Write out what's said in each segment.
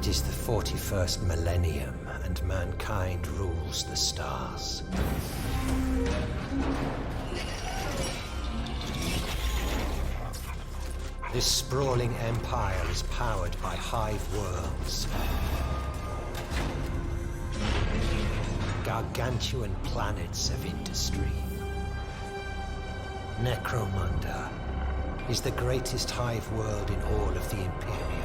It is the 41st millennium, and mankind rules the stars. This sprawling empire is powered by hive worlds. Gargantuan planets of industry. Necromunda is the greatest hive world in all of the Imperium.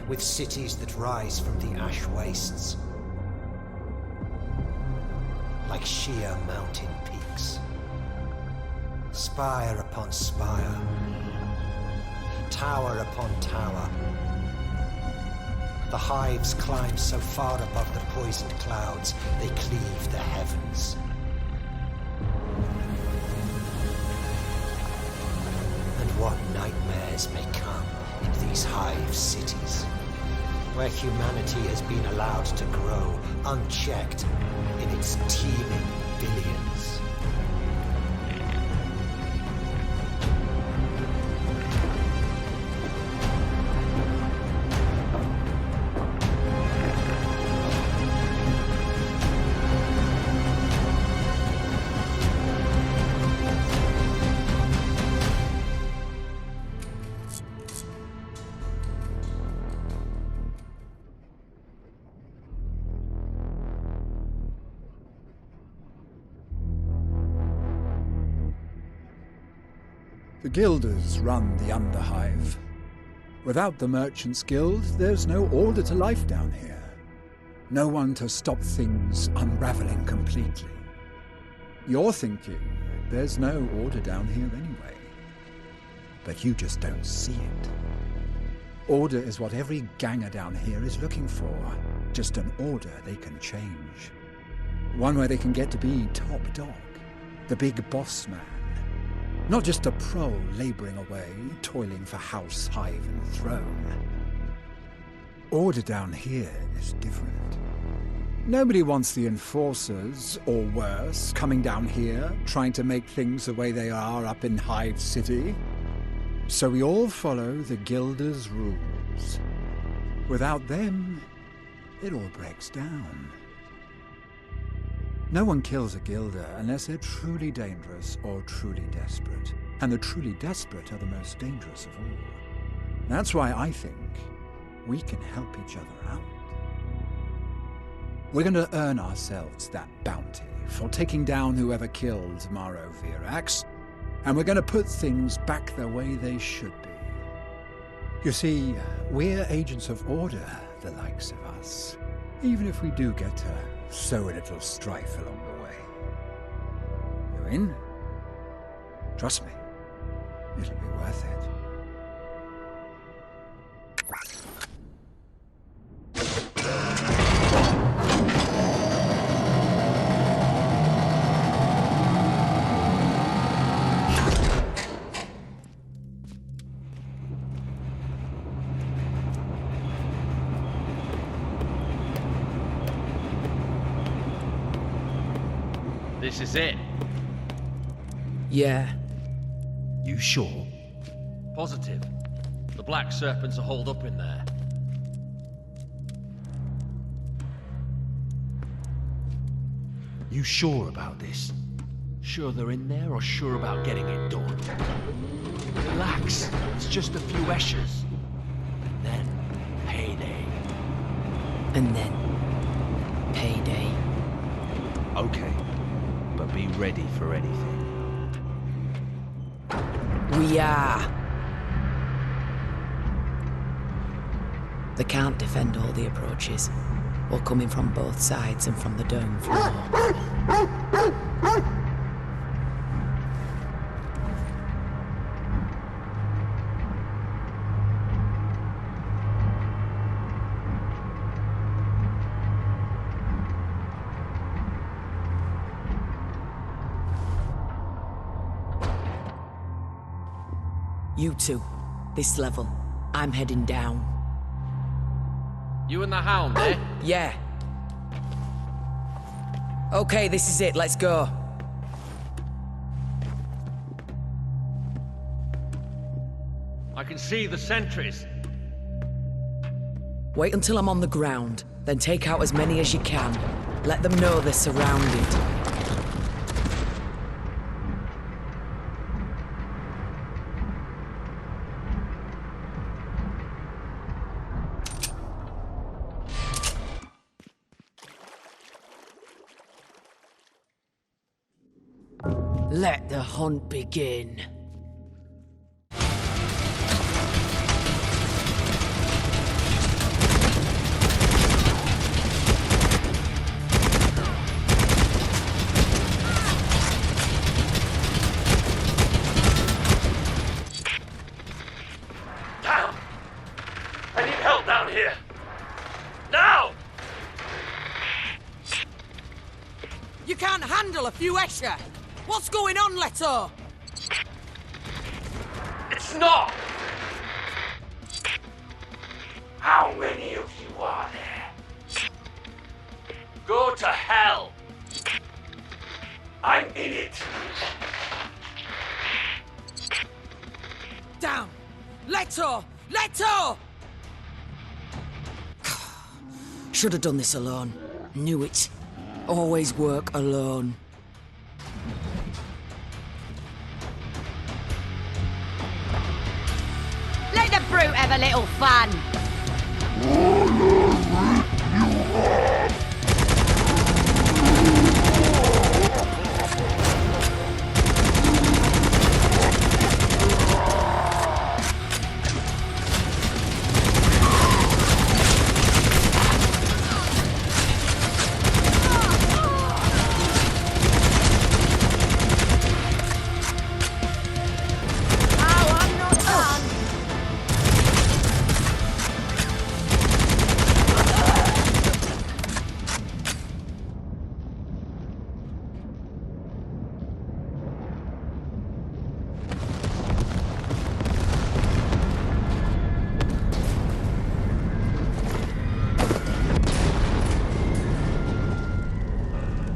With cities that rise from the ash wastes, like sheer mountain peaks. Spire upon spire, tower upon tower. The hives climb so far above the poisoned clouds, they cleave the heavens. And what nightmares may come in these hive cities, where humanity has been allowed to grow unchecked in its teeming billions. The Guilders run the Underhive. Without the Merchants Guild, there's no order to life down here. No one to stop things unraveling completely. You're thinking there's no order down here anyway. But you just don't see it. Order is what every ganger down here is looking for. Just an order they can change. One where they can get to be top dog, the big boss man. Not just a pro labouring away, toiling for house, hive and throne. Order down here is different. Nobody wants the enforcers, or worse, coming down here, trying to make things the way they are up in Hive City. So we all follow the Guilders' rules. Without them, it all breaks down. No one kills a Guilder unless they're truly dangerous or truly desperate. And the truly desperate are the most dangerous of all. That's why I think we can help each other out. We're going to earn ourselves that bounty for taking down whoever killed Maro Virax, and we're going to put things back the way they should be. You see, we're agents of order, the likes of us, even if we do get to sow a little strife along the way. You in? Trust me, it'll be worth it. This is it. Yeah. You sure? Positive. The Black Serpents are holed up in there. You sure about this? Sure they're in there, or sure about getting it done? Relax. It's just a few Eschers. And then, payday. And then, payday. Okay. But be ready for anything. We are. They can't defend all the approaches. We're coming from both sides and from the dome floor. You two, this level. I'm heading down. You and the Hound, eh? Yeah. Okay, this is it. Let's go. I can see the sentries. Wait until I'm on the ground, then take out as many as you can. Let them know they're surrounded. Let the hunt begin. Down! I need help down here! Now! You can't handle a few Escher! What's going on, Leto? It's not! How many of you are there? Go to hell! I'm in it! Down! Leto! Leto! Should have done this alone. Knew it. Always work alone. Let the brute have a little fun. Oh, I'm not done.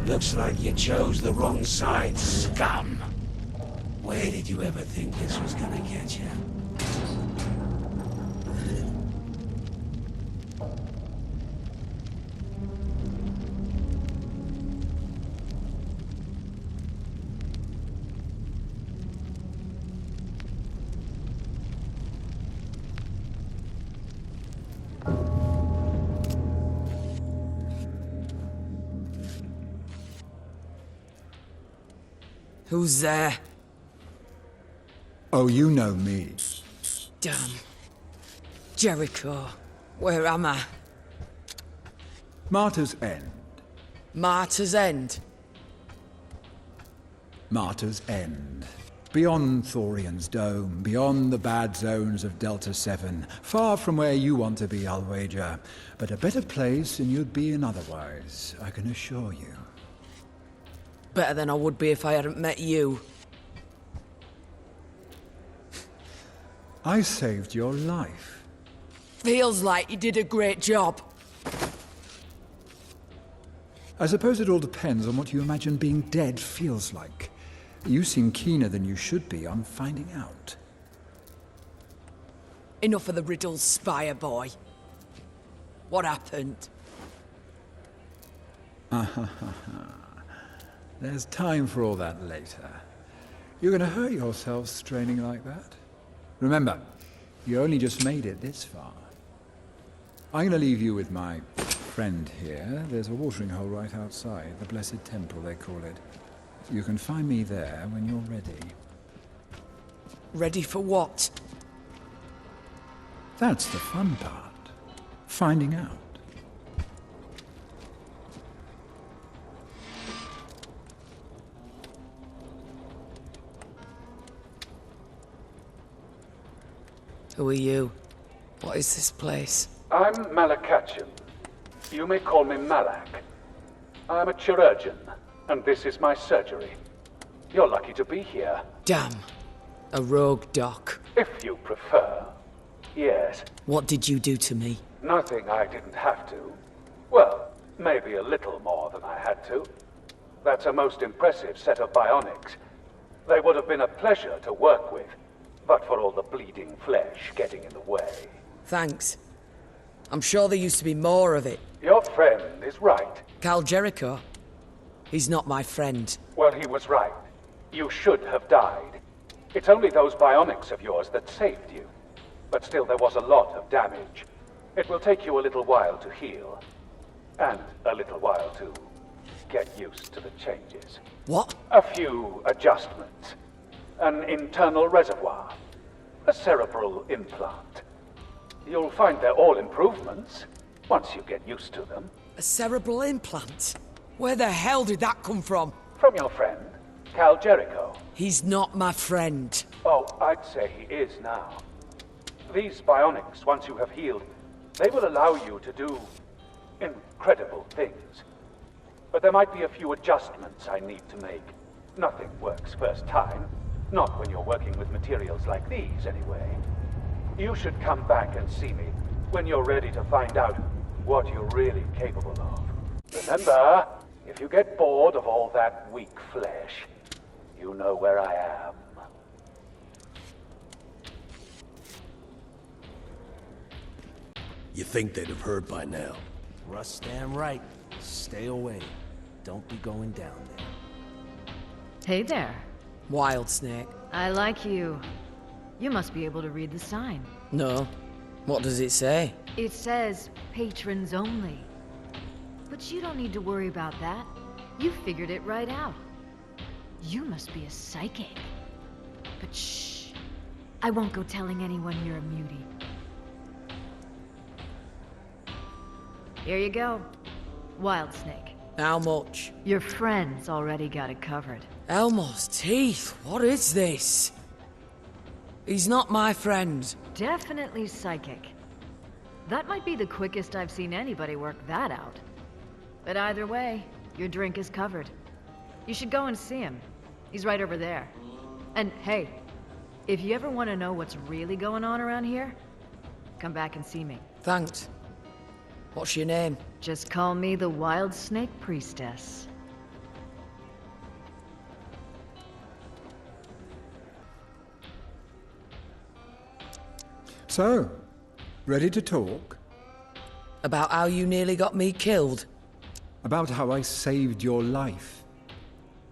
Looks like you chose the wrong side, scum. Where did you ever think this was gonna get you? Who's there? Oh, you know me. Damn. Jericho. Where am I? Martyr's End. Martyr's End. Martyr's End. Beyond Thorian's Dome, beyond the bad zones of Delta 7. Far from where you want to be, I'll wager. But a better place than you'd be in otherwise, I can assure you. Better than I would be if I hadn't met you. I saved your life. Feels like you did a great job. I suppose it all depends on what you imagine being dead feels like. You seem keener than you should be on finding out. Enough of the riddles, Spire boy. What happened? There's time for all that later. You're going to hurt yourself straining like that. Remember, you only just made it this far. I'm going to leave you with my friend here. There's a watering hole right outside, the Blessed Temple, they call it. You can find me there when you're ready. Ready for what? That's the fun part. Finding out. Who are you? What is this place? I'm Malakachin. You may call me Malak. I'm a chirurgeon, and this is my surgery. You're lucky to be here. Damn. A rogue doc. If you prefer. Yes. What did you do to me? Nothing I didn't have to. Well, maybe a little more than I had to. That's a most impressive set of bionics. They would have been a pleasure to work with, but for all the bleeding flesh getting in the way. Thanks. I'm sure there used to be more of it. Your friend is right. Cal Jericho? He's not my friend. Well, he was right. You should have died. It's only those bionics of yours that saved you. But still, there was a lot of damage. It will take you a little while to heal. And a little while to get used to the changes. What? A few adjustments. An internal reservoir. A cerebral implant. You'll find they're all improvements, once you get used to them. A cerebral implant? Where the hell did that come from? From your friend, Cal Jericho. He's not my friend. Oh, I'd say he is now. These bionics, once you have healed, they will allow you to do incredible things. But there might be a few adjustments I need to make. Nothing works first time. Not when you're working with materials like these, anyway. You should come back and see me when you're ready to find out what you're really capable of. Remember, if you get bored of all that weak flesh, you know where I am. You think they'd have heard by now? Russ, damn right. Stay away. Don't be going down there. Hey there. Wild Snake. I like you. You must be able to read the sign. No. What does it say? It says patrons only. But you don't need to worry about that. You figured it right out. You must be a psychic. But shh. I won't go telling anyone you're a mutie. Here you go. Wild Snake. How much? Your friends already got it covered. Elmo's teeth. What is this? He's not my friend. Definitely psychic. That might be the quickest I've seen anybody work that out. But either way, your drink is covered. You should go and see him. He's right over there. And hey, if you ever want to know what's really going on around here, come back and see me. Thanks. What's your name? Just call me the Wild Snake Priestess. So, ready to talk? About how you nearly got me killed? About how I saved your life?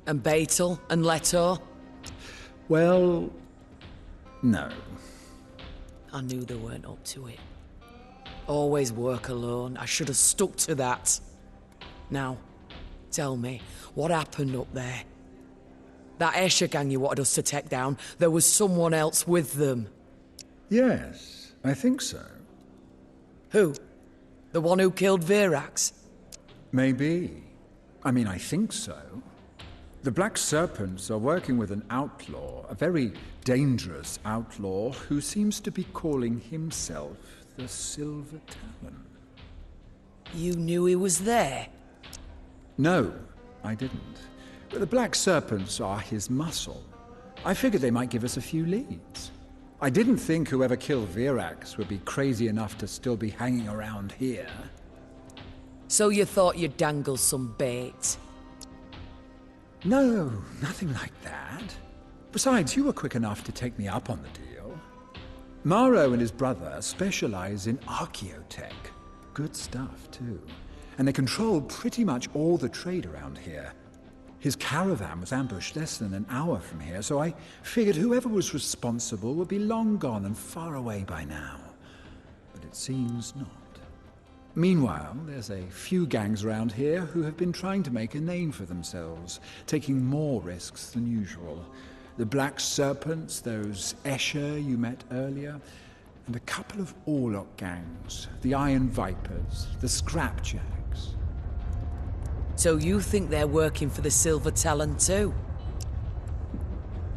And Beetle and Leto? Well, no. I knew they weren't up to it. Always work alone. I should have stuck to that. Now, tell me, what happened up there? That Escher gang you wanted us to take down, there was someone else with them. Yes, I think so. Who? The one who killed Virax? Maybe. I mean, I think so. The Black Serpents are working with an outlaw, a very dangerous outlaw, who seems to be calling himself the Silver Talon. You knew he was there? No, I didn't. But the Black Serpents are his muscle. I figured they might give us a few leads. I didn't think whoever killed Virax would be crazy enough to still be hanging around here. So you thought you'd dangle some bait? No, nothing like that. Besides, you were quick enough to take me up on the deal. Maro and his brother specialize in archaeotech. Good stuff, too. And they control pretty much all the trade around here. His caravan was ambushed less than an hour from here, so I figured whoever was responsible would be long gone and far away by now. But it seems not. Meanwhile, there's a few gangs around here who have been trying to make a name for themselves, taking more risks than usual. The Black Serpents, those Escher you met earlier, and a couple of Orlok gangs, the Iron Vipers, the Scrapjacks. So you think they're working for the Silver Talon too?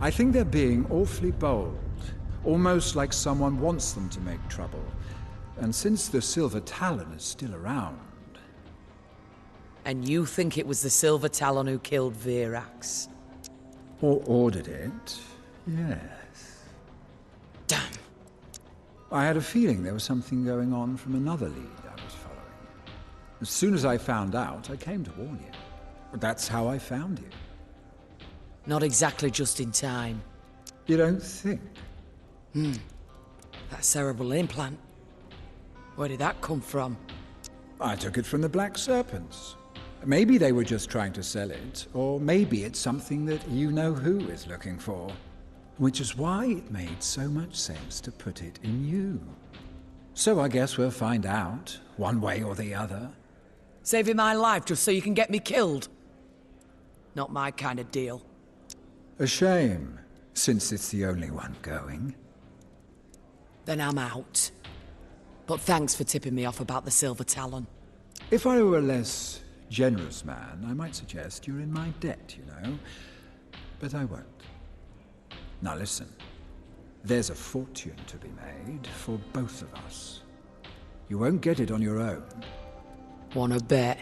I think they're being awfully bold, almost like someone wants them to make trouble. And since the Silver Talon is still around... And you think it was the Silver Talon who killed Virax? Or ordered it, yes. Damn. I had a feeling there was something going on from another lead I was following. As soon as I found out, I came to warn you. But that's how I found you. Not exactly just in time. You don't think? That cerebral implant. Where did that come from? I took it from the Black Serpents. Maybe they were just trying to sell it, or maybe it's something that you-know-who is looking for. Which is why it made so much sense to put it in you. So I guess we'll find out, one way or the other. Saving my life just so you can get me killed? Not my kind of deal. A shame, since it's the only one going. Then I'm out. But thanks for tipping me off about the Silver Talon. If I were a less generous man, I might suggest you're in my debt, you know. But I won't. Now listen, there's a fortune to be made for both of us. You won't get it on your own. Wanna bet?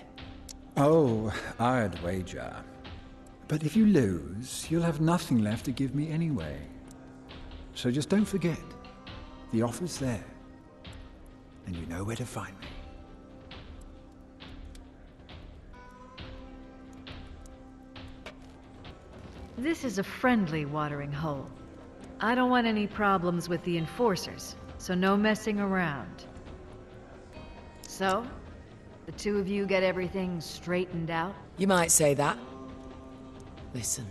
Oh, I'd wager. But if you lose, you'll have nothing left to give me anyway. So just don't forget, the offer's there. And you know where to find me. This is a friendly watering hole. I don't want any problems with the enforcers, so no messing around. So, the two of you get everything straightened out? You might say that. Listen,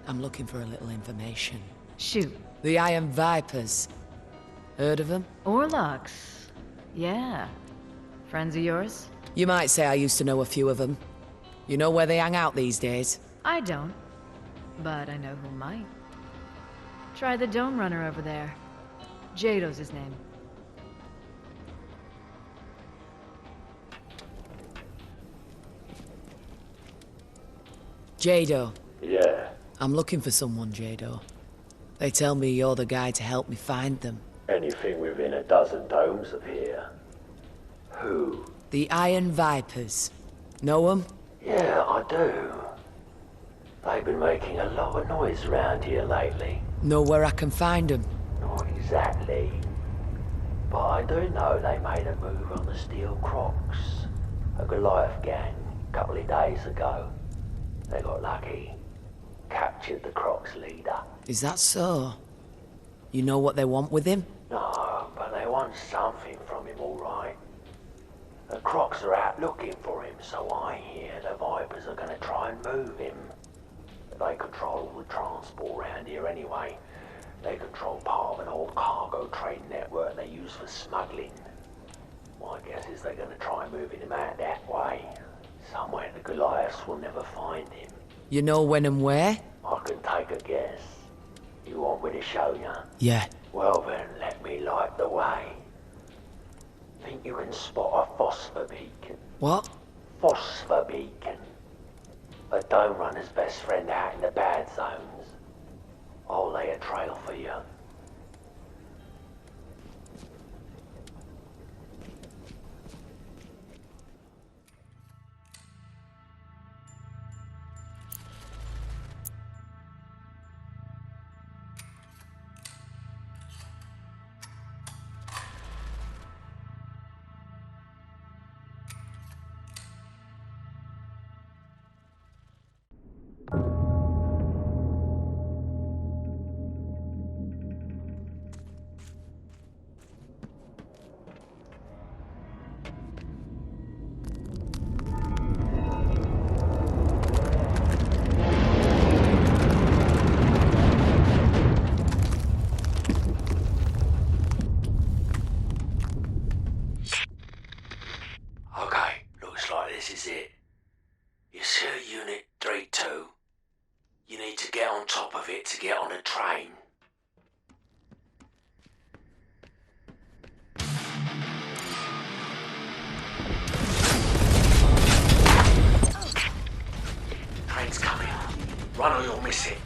I'm looking for a little information. Shoot. The Iron Vipers. Heard of them? Orlocks. Yeah. Friends of yours? You might say I used to know a few of them. You know where they hang out these days? I don't. But I know who might. Try the Dome Runner over there. Jado's his name. Jado. Yeah. I'm looking for someone, Jado. They tell me you're the guy to help me find them. Anything within a dozen domes of here. Who? The Iron Vipers. Know them? Yeah, I do. They've been making a lot of noise around here lately. Know where I can find them? Not exactly. But I do know they made a move on the Steel Crocs. A Goliath gang, a couple of days ago. They got lucky. Captured the Crocs leader. Is that so? You know what they want with him? No, but they want something from him, all right. The Crocs are out looking for him, so I hear the Vipers are going to try and move him. They control all the transport around here anyway. They control part of an old cargo trade network they use for smuggling. My guess is they're going to try moving him out that way. Somewhere the Goliaths will never find him. You know when and where? I can take a guess. You want me to show you? Yeah. Well then, let me light the way. Think you can spot a phosphor beacon? What? Phosphor beacon. A Dome Runner's best friend out in the bad zones. I'll lay a trail for you. To get on a train. Train's coming. Run or you'll miss it.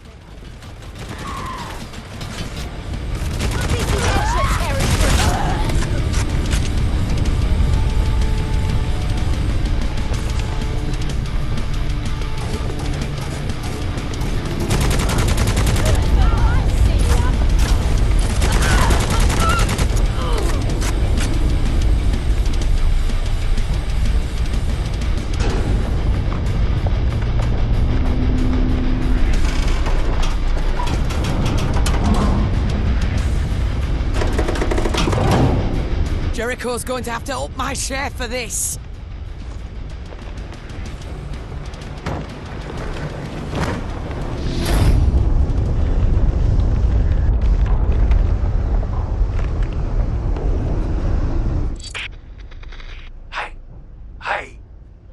Jericho's going to have to up my share for this. Hey,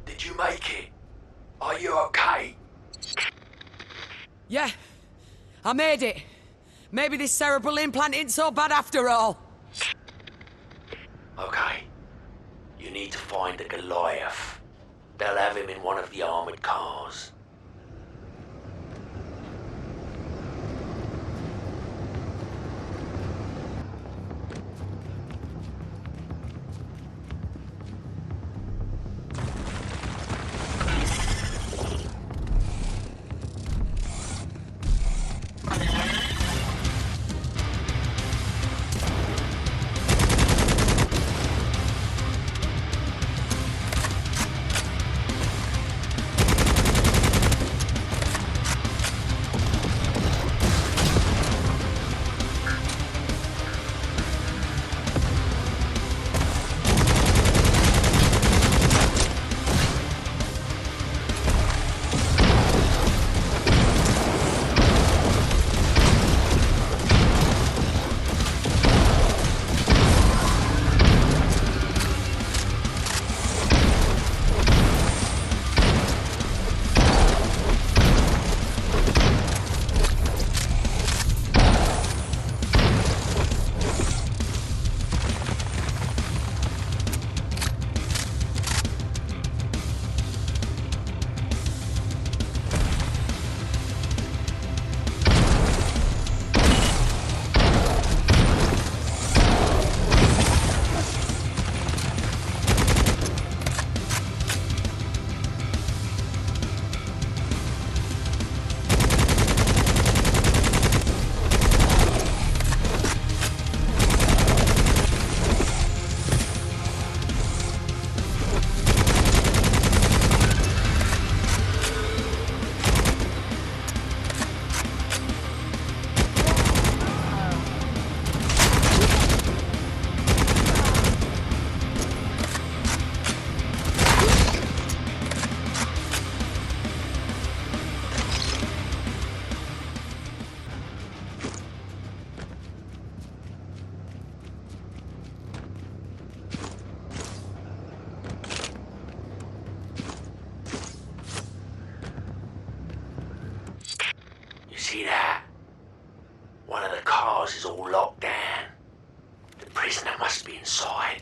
did you make it? Are you okay? Yeah, I made it. Maybe this cerebral implant ain't so bad after all. Okay. You need to find the Goliath. They'll have him in one of the armored cars. See that? One of the cars is all locked down. The prisoner must be inside.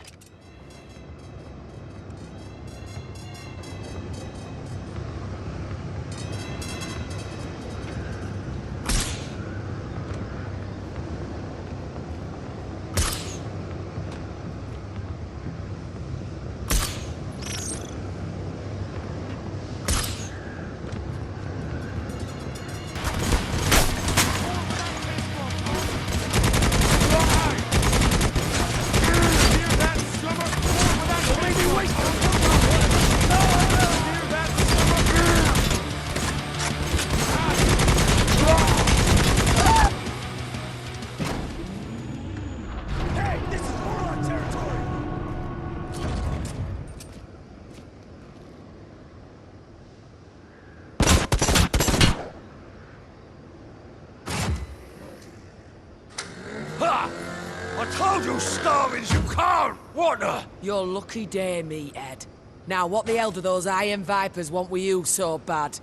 I told you starving's you can't! What the? You're lucky day, meathead. Now, what the hell do those Iron Vipers want with you so bad?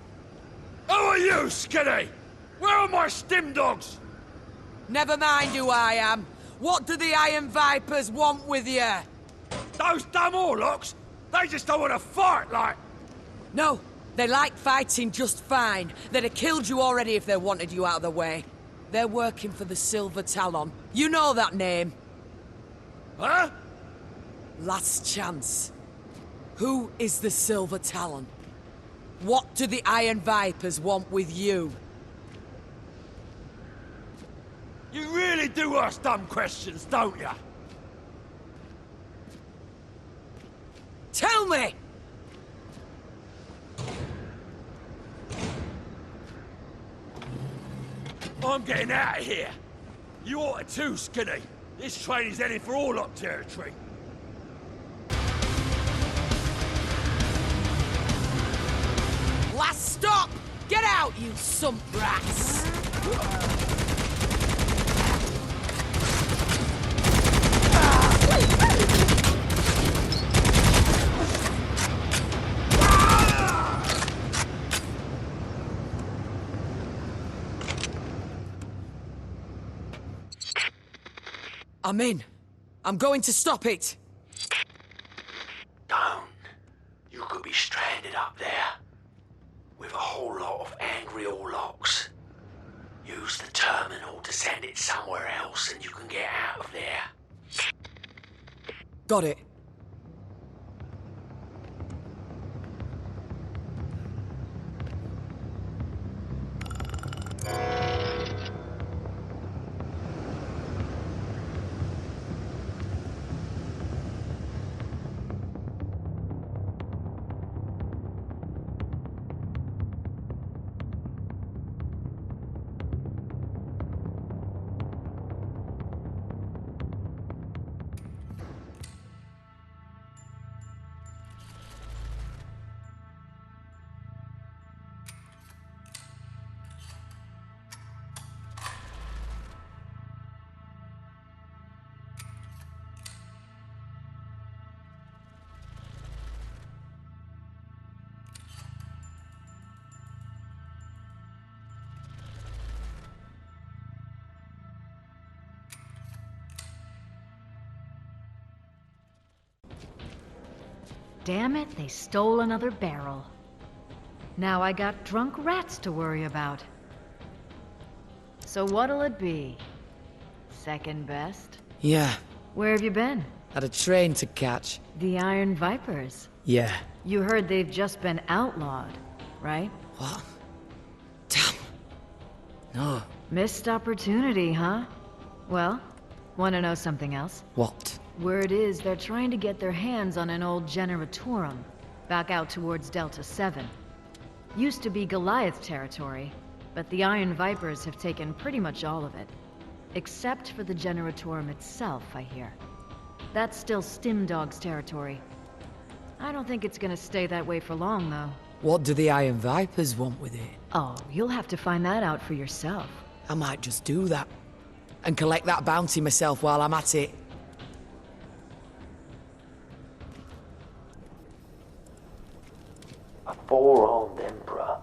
Who are you, Skinny? Where are my stim dogs? Never mind who I am. What do the Iron Vipers want with you? Those dumb Orlocks? They just don't want to fight, like... No, they like fighting just fine. They'd have killed you already if they wanted you out of the way. They're working for the Silver Talon. You know that name. Huh? Last chance. Who is the Silver Talon? What do the Iron Vipers want with you? You really do ask dumb questions, don't ya? Tell me! I'm getting out of here. You ought to too, Skinny. This train is heading for Orlock territory. Some brats! I'm in. I'm going to stop it. Don't. You could be stranded up there with a whole lot of angry Orlocks. Use the terminal to send it somewhere else and you can get out of there. Got it. Damn it, they stole another barrel. Now I got drunk rats to worry about. So what'll it be? Second best? Yeah, Where have you been? had a train to catch. The Iron Vipers. Yeah. You heard they've just been outlawed, right? What? Damn. No. Missed opportunity, huh? Well, wanna know something else? What? Word is they're trying to get their hands on an old Generatorum, back out towards Delta 7. Used to be Goliath territory, but the Iron Vipers have taken pretty much all of it. Except for the Generatorum itself, I hear. That's still Stimdog's territory. I don't think it's gonna stay that way for long, though. What do the Iron Vipers want with it? Oh, you'll have to find that out for yourself. I might just do that. And collect that bounty myself while I'm at it. A four-armed emperor?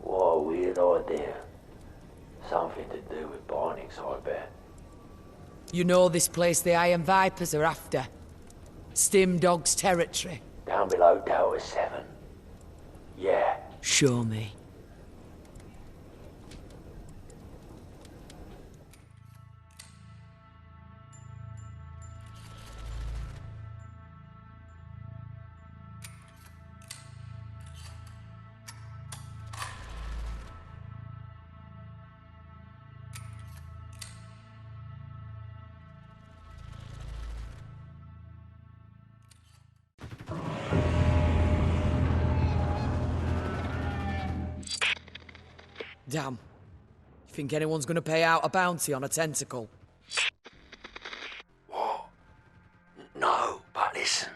What a weird idea. Something to do with Bionics, I bet. You know this place the Iron Vipers are after. Stimdog's territory. Down below Delta 7. Yeah. Show me. Damn. You think anyone's gonna pay out a bounty on a tentacle? What? No, but listen.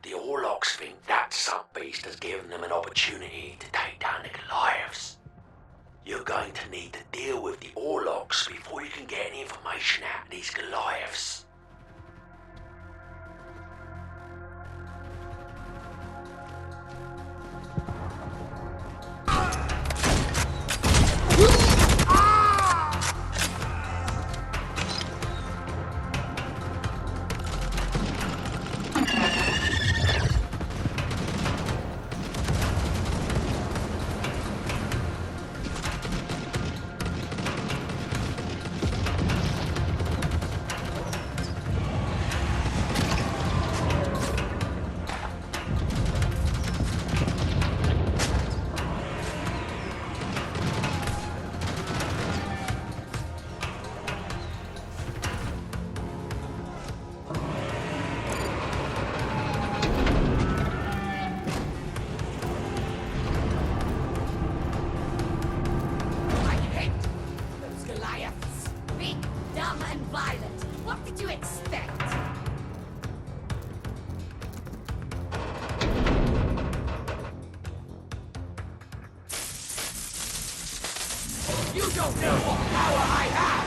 The Orlocks think that sub-beast has given them an opportunity to take down the Goliaths. You're going to need to deal with the Orlocks before you can get any information out of these Goliaths. You'll know what power I have!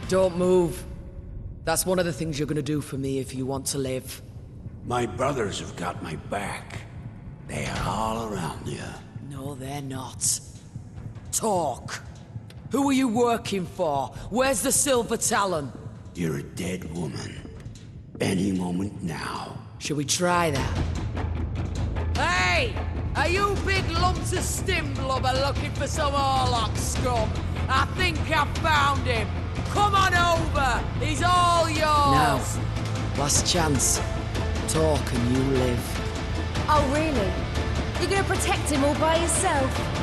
Don't move. That's one of the things you're gonna do for me if you want to live. My brothers have got my back. They are all around you. No, they're not. Talk. Who are you working for? Where's the Silver Talon? You're a dead woman. Any moment now. Should we try that? Hey! Are you big lumps of stim blubber looking for some Orlock scum? I think I've found him. Come on over! He's all yours! Now, last chance. Talk and you live. Oh, really? You're gonna protect him all by yourself?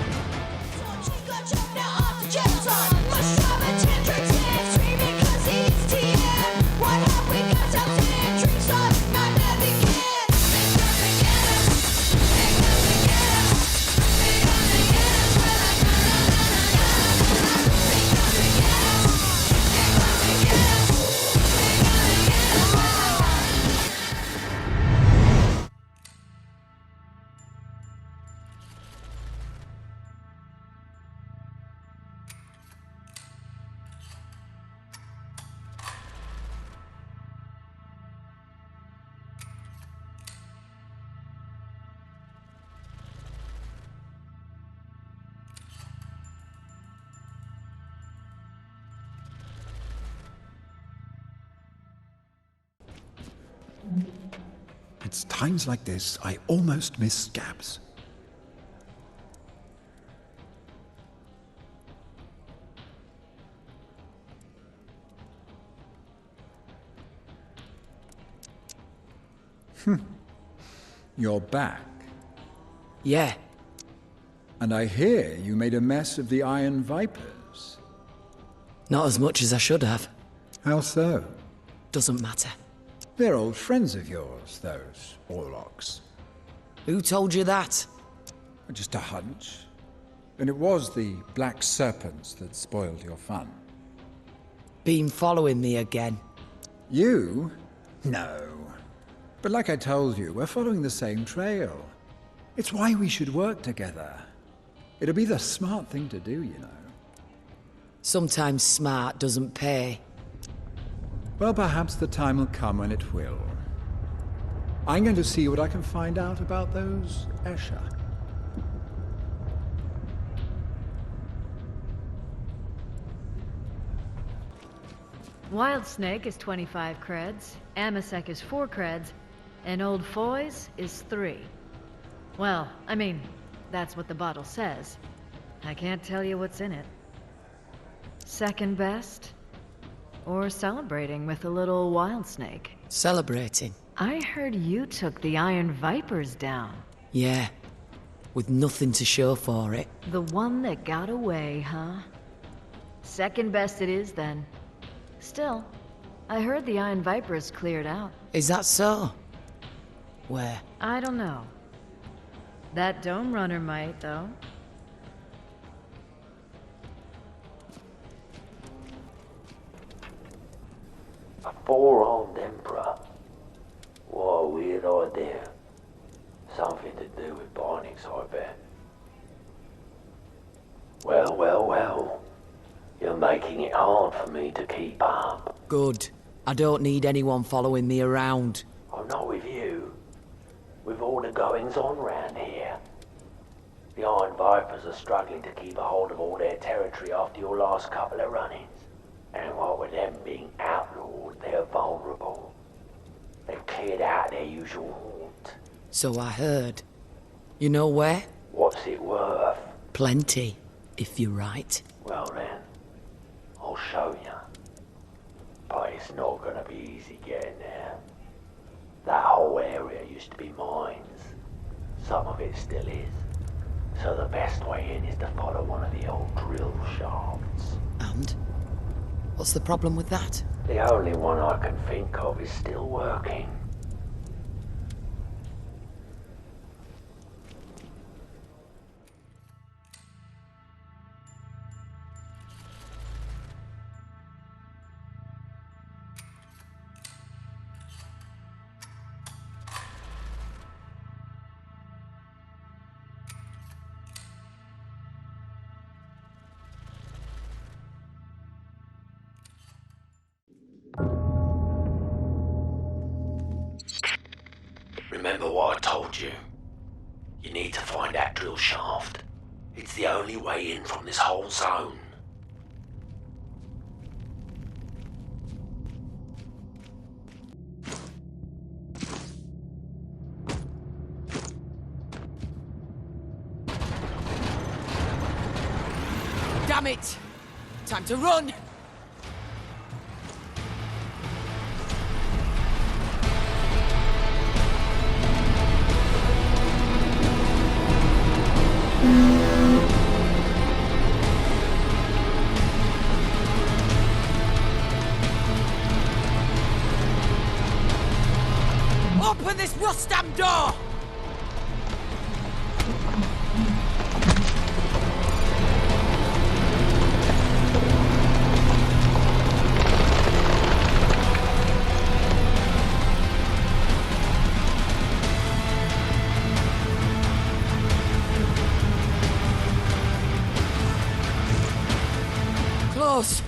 It's times like this I almost miss scabs. You're back. Yeah. And I hear you made a mess of the Iron Vipers. Not as much as I should have. How so? Doesn't matter. They're old friends of yours, those Orlocks. Who told you that? Just a hunch. And it was the Black Serpents that spoiled your fun. Been following me again? You? No. But like I told you, we're following the same trail. It's why we should work together. It'll be the smart thing to do, you know. Sometimes smart doesn't pay. Well, perhaps the time will come when it will. I'm going to see what I can find out about those Escher. Wild Snake is 25 creds, Amasek is 4 creds, and Old Foy's is 3. Well, I mean, that's what the bottle says. I can't tell you what's in it. Second best? Or celebrating with a little Wild Snake? Celebrating? I heard you took the Iron Vipers down. Yeah. With nothing to show for it. The one that got away, huh? Second best it is, then. Still, I heard the Iron Vipers cleared out. Is that so? Where? I don't know. That Dome Runner might, though. A four-armed emperor. What a weird idea. Something to do with Bionics, I bet. Well, well, well. making it hard for me to keep up. Good. I don't need anyone following me around. I'm not with you. With all the goings on round here. The Iron Vipers are struggling to keep a hold of all their territory after your last couple of run-ins. And what with them being outlawed, they're vulnerable. They've cleared out their usual haunt. So I heard. You know where? What's it worth? Plenty, if you're right. Well then, I'll show you. But it's not gonna be easy getting there. That whole area used to be mines. Some of it still is. So the best way in is to follow one of the old drill shafts. And? What's the problem with that? The only one I can think of is still working. Remember what I told you? You need to find that drill shaft. It's the only way in from this whole zone. Damn it! Time to run! Open this rust-damn door! Close.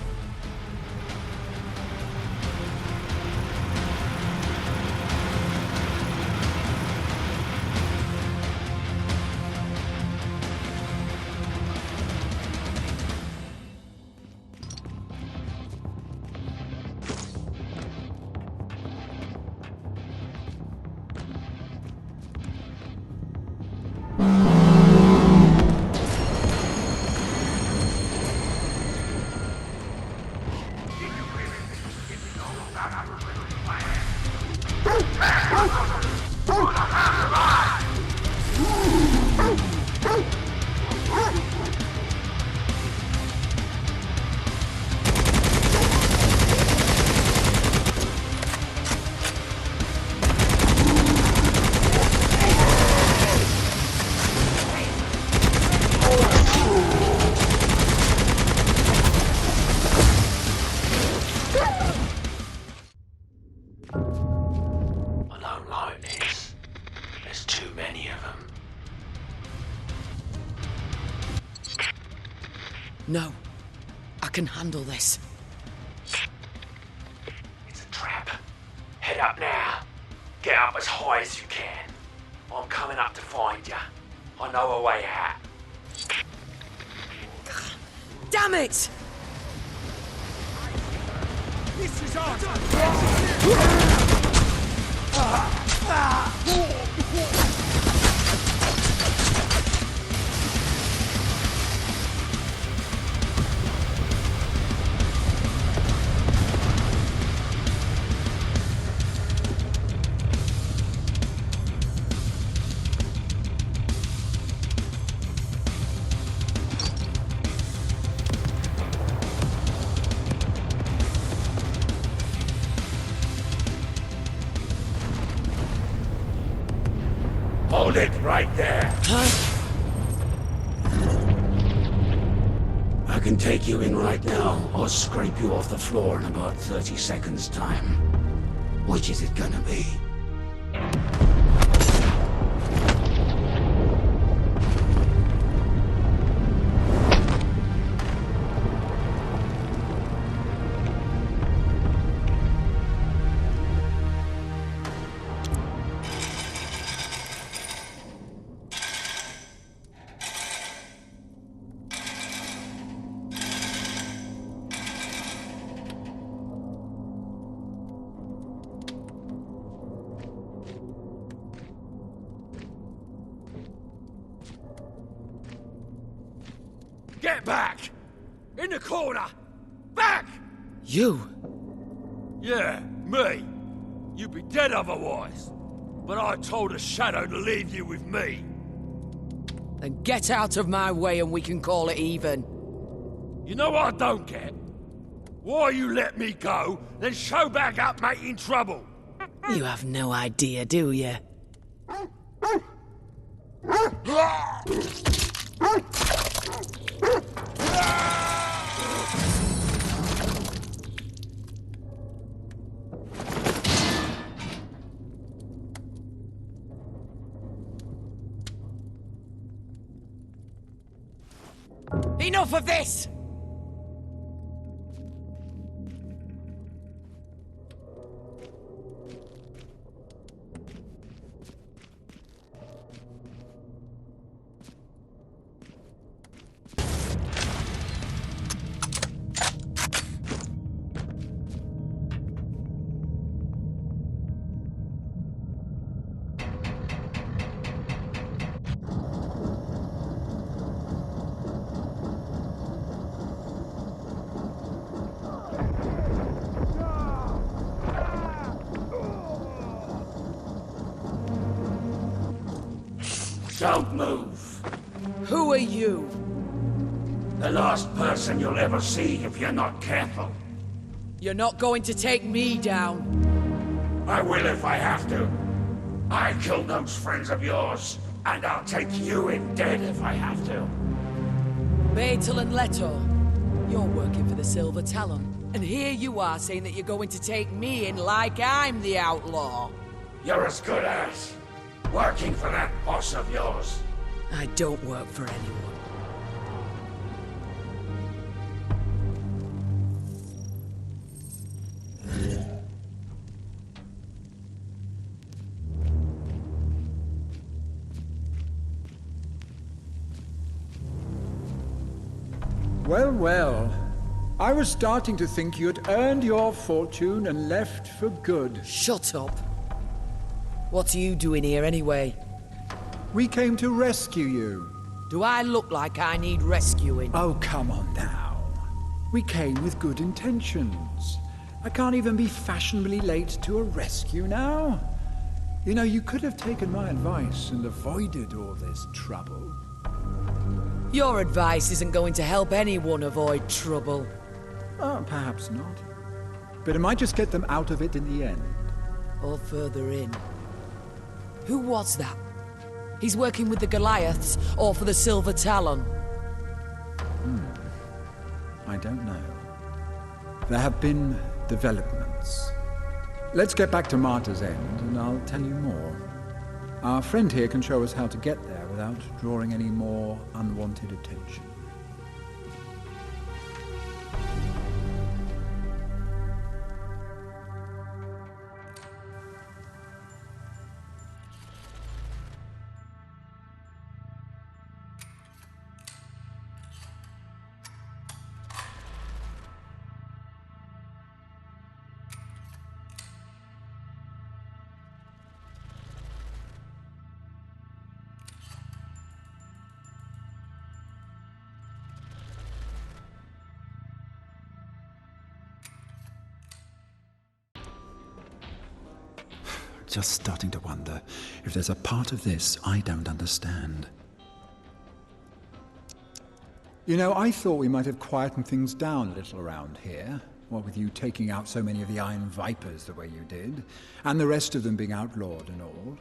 No. I can handle this. It's a trap. Head up now. Get up as high as you can. I'm coming up to find you. I know a way out. Damn it! This is ours! Hold it right there. Huh? I can take you in right now, or scrape you off the floor in about 30 seconds' time. Which is it gonna be? Get back! In the corner! Back! You? Yeah, me. You'd be dead otherwise. But I told a shadow to leave you with me. Then get out of my way and we can call it even. You know what I don't get? Why you let me go, then show back up making trouble? You have no idea, do you? Enough of this! Don't move. Who are you? The last person you'll ever see if you're not careful. You're not going to take me down. I will if I have to. I killed those friends of yours, and I'll take you in dead if I have to. Betel and Leto, you're working for the Silver Talon. And here you are saying that you're going to take me in like I'm the outlaw. You're as good as working for that boss of yours. I don't work for anyone. Well, well. I was starting to think you'd earned your fortune and left for good. Shut up. What are you doing here anyway? We came to rescue you. Do I look like I need rescuing? Oh, come on now. We came with good intentions. I can't even be fashionably late to a rescue now. You know, you could have taken my advice and avoided all this trouble. Your advice isn't going to help anyone avoid trouble. Oh, perhaps not. But it might just get them out of it in the end. Or further in. Who was that? He's working with the Goliaths or for the Silver Talon? I don't know. There have been developments. Let's get back to Martyr's End, and I'll tell you more. Our friend here can show us how to get there without drawing any more unwanted attention. Just starting to wonder if there's a part of this I don't understand. You know, I thought we might have quietened things down a little around here. What with you taking out so many of the Iron Vipers the way you did, and the rest of them being outlawed and all.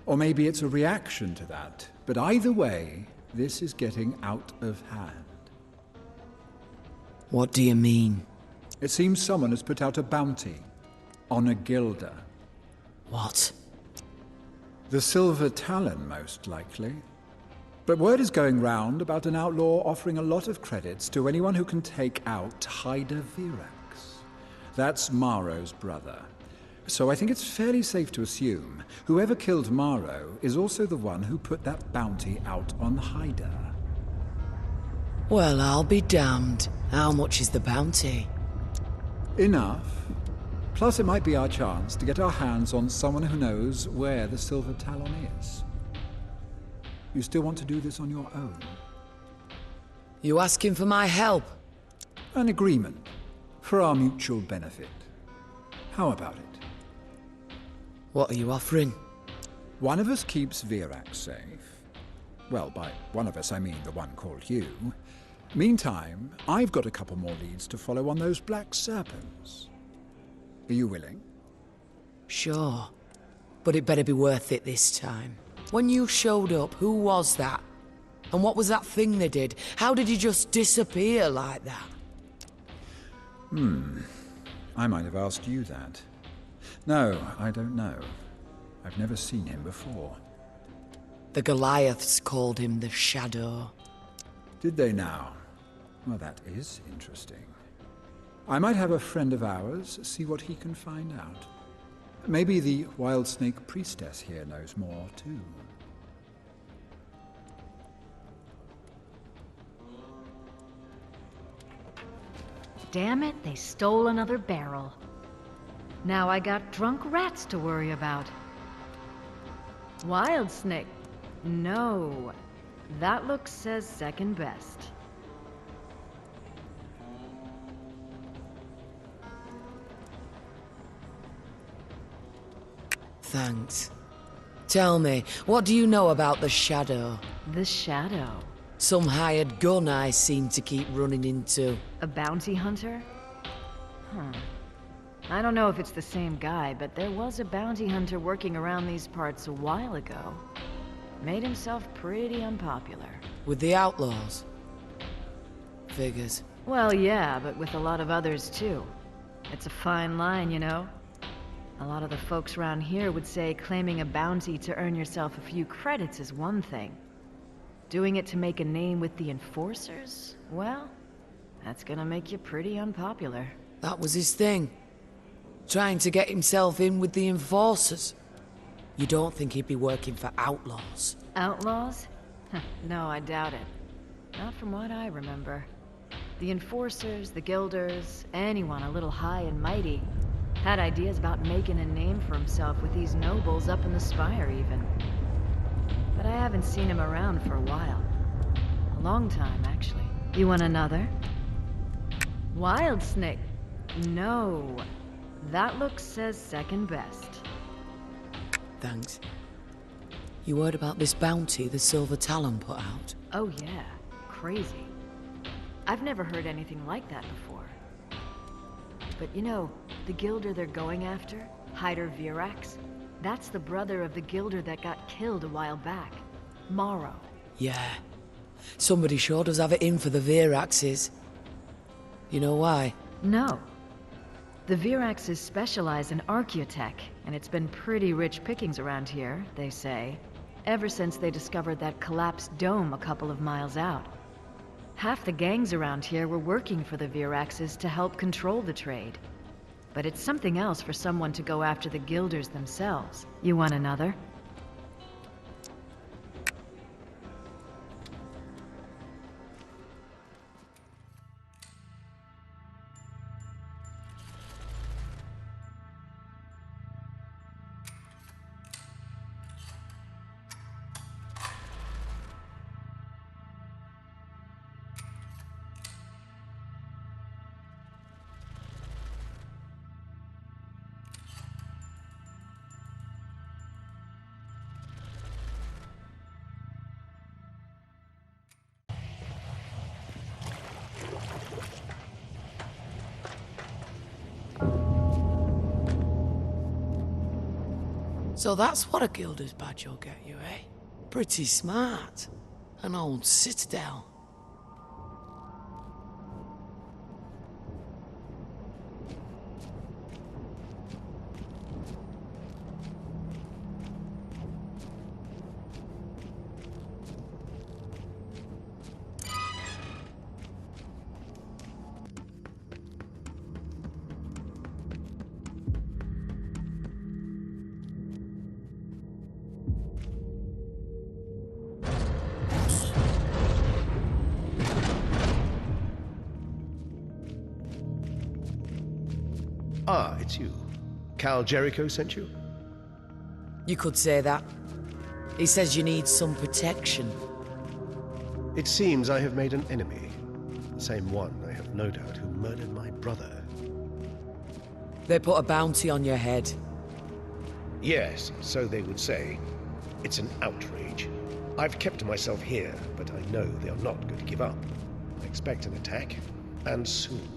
Or maybe it's a reaction to that. But either way, this is getting out of hand. What do you mean? It seems someone has put out a bounty on a Gilder. What? The Silver Talon, most likely. But word is going round about an outlaw offering a lot of credits to anyone who can take out Haida Virax. That's Maro's brother. So I think it's fairly safe to assume whoever killed Maro is also the one who put that bounty out on Haida. Well, I'll be damned. How much is the bounty? Enough. Plus, it might be our chance to get our hands on someone who knows where the Silver Talon is. You still want to do this on your own? You asking for my help? An agreement for our mutual benefit. How about it? What are you offering? One of us keeps Virax safe. Well, by one of us, I mean the one called you. Meantime, I've got a couple more leads to follow on those black serpents. Are you willing? Sure. But it better be worth it this time. When you showed up, who was that? And what was that thing they did? How did he just disappear like that? I might have asked you that. No, I don't know. I've never seen him before. The Goliaths called him the Shadow. Did they now? Well, that is interesting. I might have a friend of ours see what he can find out. Maybe the Wild Snake Priestess here knows more, too. Damn it, they stole another barrel. Now I got drunk rats to worry about. Wild Snake. No. That look says second best. Thanks. Tell me, what do you know about the Shadow? The Shadow? Some hired gun I seem to keep running into. A bounty hunter? I don't know if it's the same guy, but there was a bounty hunter working around these parts a while ago. Made himself pretty unpopular. With the outlaws? Figures. Well, yeah, but with a lot of others too. It's a fine line, you know? A lot of the folks around here would say claiming a bounty to earn yourself a few credits is one thing. Doing it to make a name with the enforcers? Well, that's gonna make you pretty unpopular. That was his thing. Trying to get himself in with the enforcers. You don't think he'd be working for outlaws? Outlaws? No, I doubt it. Not from what I remember. The enforcers, the guilders, anyone a little high and mighty had ideas about making a name for himself with these nobles up in the spire even. But I haven't seen him around for a while. A long time, actually. You want another? Wild Snake? No. That look says second best. Thanks. You heard about this bounty the Silver Talon put out? Oh yeah. Crazy. I've never heard anything like that before. But you know, the Gilder they're going after, Hyder Virax, that's the brother of the Gilder that got killed a while back. Morrow. Yeah. Somebody sure does have it in for the Viraxes. You know why? No. The Viraxes specialize in archaeotech, and it's been pretty rich pickings around here, they say, ever since they discovered that collapsed dome a couple of miles out. Half the gangs around here were working for the Viraxes to help control the trade. But it's something else for someone to go after the Guilders themselves. You want another? So that's what a Guilder's badge will get you, eh? Pretty smart. An old citadel. Ah, it's you. Cal Jericho sent you? You could say that. He says you need some protection. It seems I have made an enemy. The same one, I have no doubt, who murdered my brother. They put a bounty on your head. Yes, so they would say. It's an outrage. I've kept myself here, but I know they are not going to give up. I expect an attack, and soon.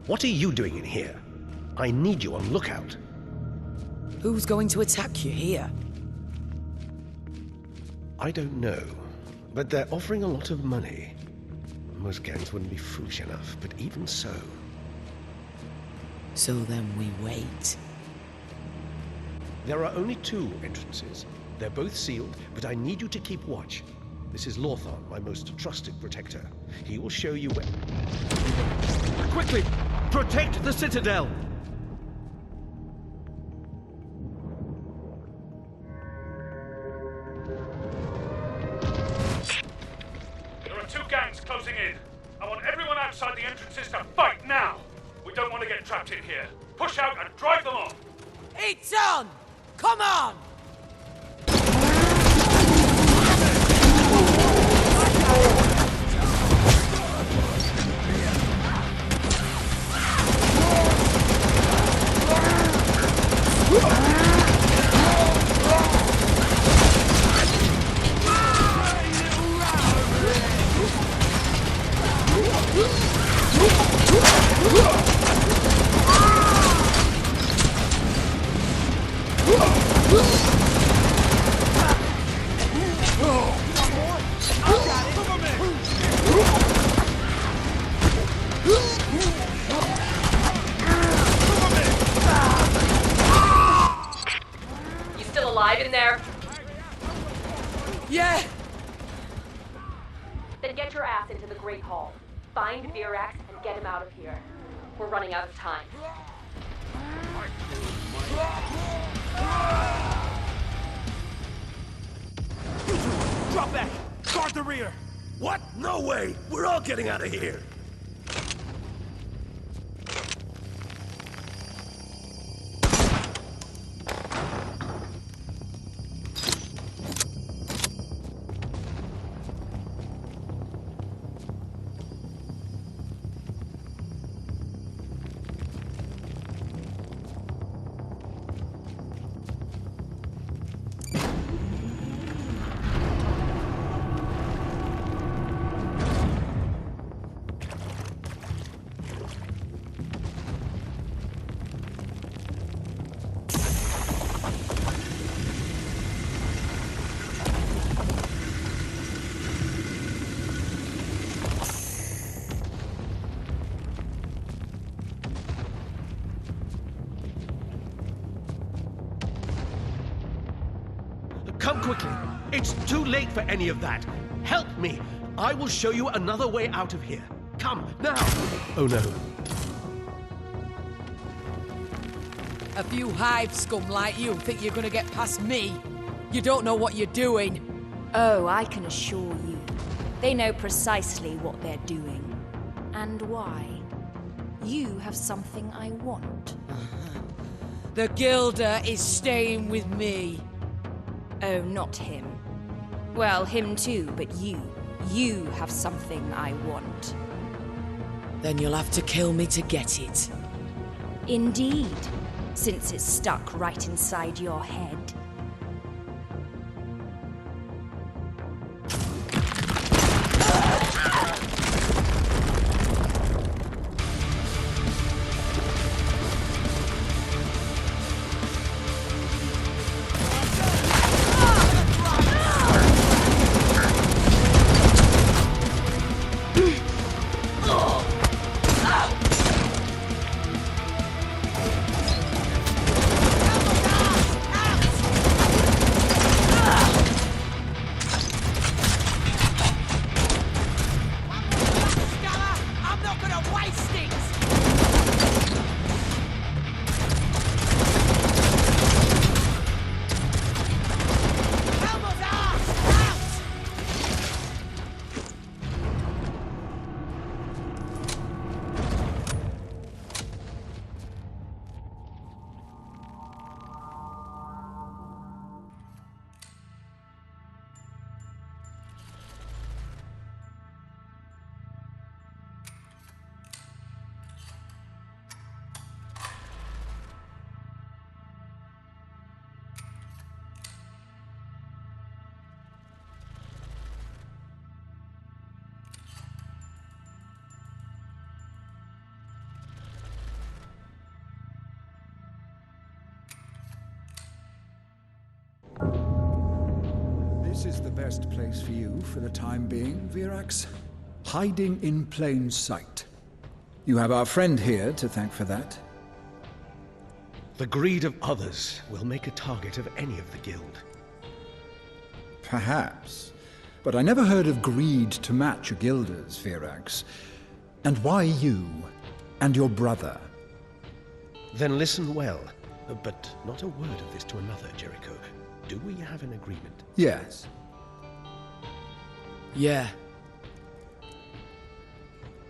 What are you doing in here? I need you on lookout. Who's going to attack you here? I don't know, but they're offering a lot of money. Most gangs wouldn't be foolish enough, but even so... So then we wait. There are only 2 entrances. They're both sealed, but I need you to keep watch. This is Lorthon, my most trusted protector. He will show you where... Quickly! Protect the Citadel! There are 2 gangs closing in. I want everyone outside the entrances to fight now! We don't want to get trapped in here. Push out and drive them off! It's on! Come on! You still alive in there? Yeah! Then get your ass into the Great Hall. Find Virax and get him out of here. We're running out of time. Drop back! Guard the rear! What? No way! We're all getting out of here! Come quickly! It's too late for any of that! Help me! I will show you another way out of here. Come, now! Oh no. A few hive scum like you think you're gonna get past me. You don't know what you're doing. Oh, I can assure you. They know precisely what they're doing. And why. You have something I want. The Gilder is staying with me. Oh, not him. Well, him too, but you. You have something I want. Then you'll have to kill me to get it. Indeed, since it's stuck right inside your head. This is the best place for you for the time being, Virax. Hiding in plain sight. You have our friend here to thank for that. The greed of others will make a target of any of the guild. Perhaps. But I never heard of greed to match a guilder's, Virax. And why you? And your brother? Then listen well. But not a word of this to another, Jericho. Do we have an agreement? Yes. Yeah.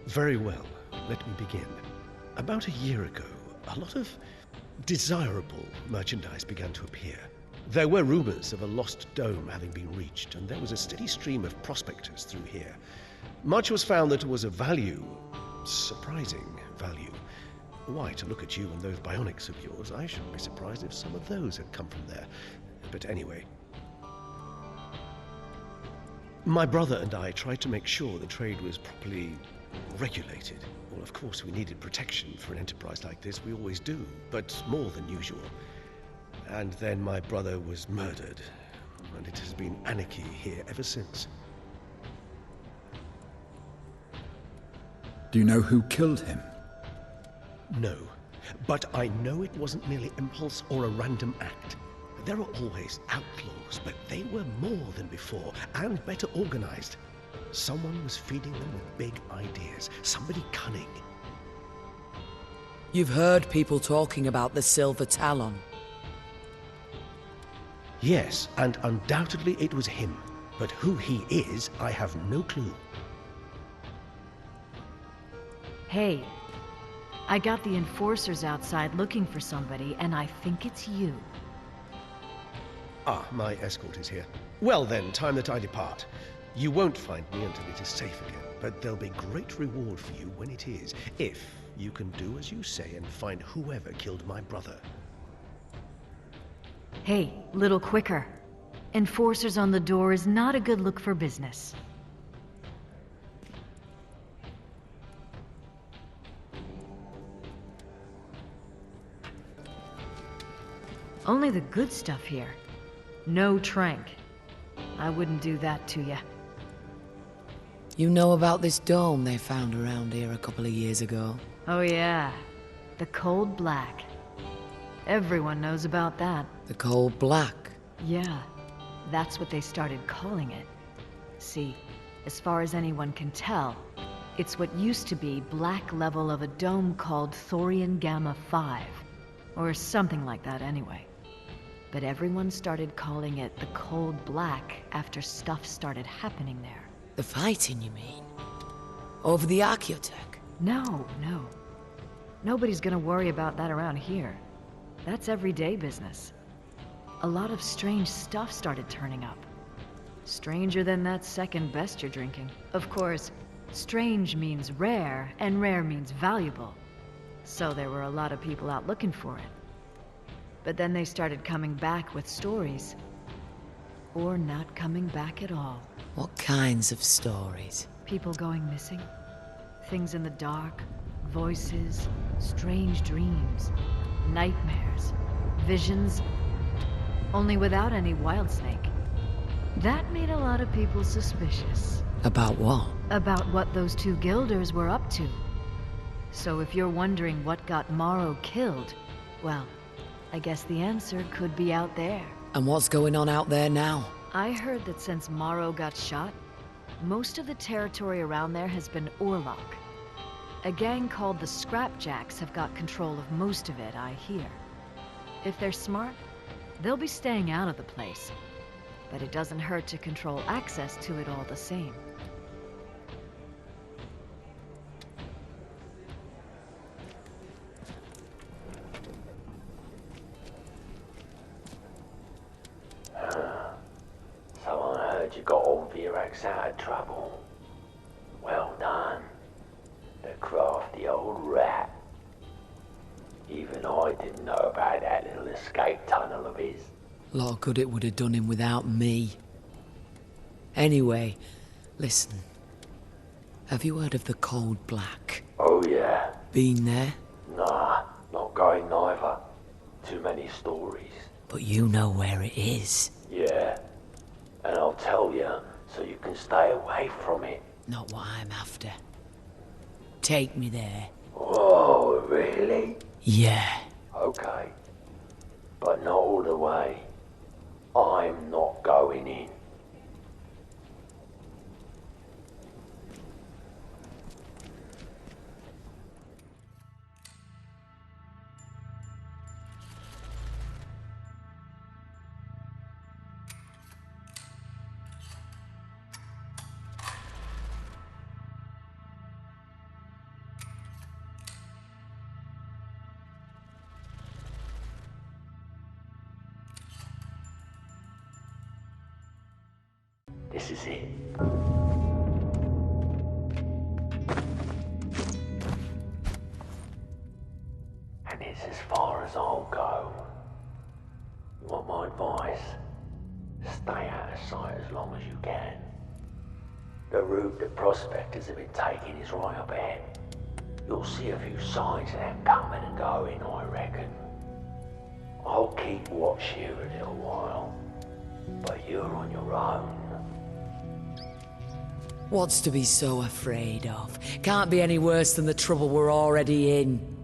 Very well. Let me begin. About a year ago, a lot of desirable merchandise began to appear. There were rumors of a lost dome having been reached, and there was a steady stream of prospectors through here. Much was found that was of value, surprising value. Why, to look at you and those bionics of yours, I shouldn't be surprised if some of those had come from there. But anyway. My brother and I tried to make sure the trade was properly regulated. Well, of course, we needed protection for an enterprise like this. We always do, but more than usual. And then my brother was murdered, and it has been anarchy here ever since. Do you know who killed him? No, but I know it wasn't merely impulse or a random act. There are always outlaws, but they were more than before, and better organized. Someone was feeding them with big ideas, somebody cunning. You've heard people talking about the Silver Talon. Yes, and undoubtedly it was him. But who he is, I have no clue. Hey, I got the enforcers outside looking for somebody, and I think it's you. Ah, my escort is here. Well then, time that I depart. You won't find me until it is safe again, but there'll be great reward for you when it is, if you can do as you say and find whoever killed my brother. Hey, little quicker. Enforcers on the door is not a good look for business. Only the good stuff here. No trank. I wouldn't do that to ya. You know about this dome they found around here a couple of years ago? Oh yeah, the Cold Black. Everyone knows about that. The Cold Black? Yeah, that's what they started calling it. See, as far as anyone can tell, it's what used to be black level of a dome called Thorian Gamma 5. Or something like that anyway. But everyone started calling it the Cold Black after stuff started happening there. The fighting, you mean? Over the Archaeotech? No. Nobody's gonna worry about that around here. That's everyday business. A lot of strange stuff started turning up. Stranger than that second best you're drinking. Of course, strange means rare, and rare means valuable. So there were a lot of people out looking for it. But then they started coming back with stories. Or not coming back at all. What kinds of stories? People going missing. Things in the dark. Voices. Strange dreams. Nightmares. Visions. Only without any wild snake. That made a lot of people suspicious. About what? About what those two guilders were up to. So if you're wondering what got Morrow killed, well, I guess the answer could be out there. And what's going on out there now? I heard that since Morrow got shot, most of the territory around there has been Orlok. A gang called the Scrapjacks have got control of most of it, I hear. If they're smart, they'll be staying out of the place. But it doesn't hurt to control access to it all the same. So I heard you got old Virax out of trouble. Well done. The crafty old rat. Even I didn't know about that little escape tunnel of his. A lot of good it would have done him without me. Anyway, listen. Have you heard of the Cold Black? Oh yeah. Been there? Nah, not going neither. Too many stories. But you know where it is. Yeah. And I'll tell you so you can stay away from it. Not what I'm after. Take me there. Whoa, really? Yeah. Okay. But not all the way. I'm not going in. This is it. And it's as far as I'll go. You want my advice? Stay out of sight as long as you can. The route the prospectors have been taking is right up ahead. You'll see a few signs of them coming and going, I reckon. I'll keep watch here a little while, but you're on your own. What's to be so afraid of? Can't be any worse than the trouble we're already in.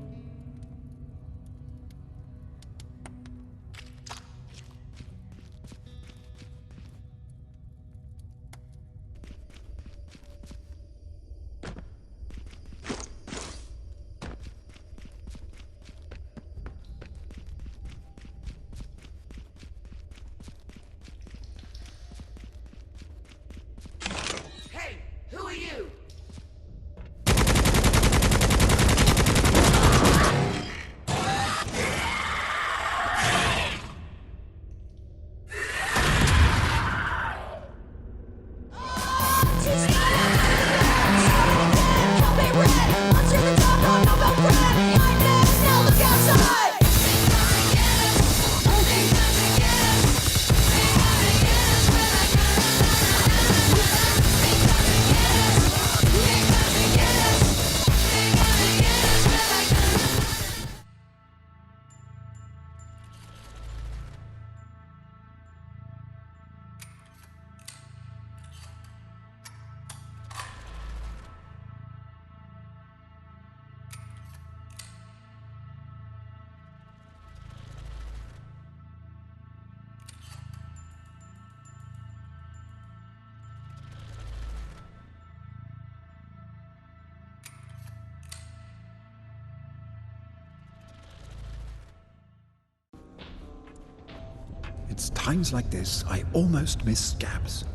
It's times like this I almost miss Scabs.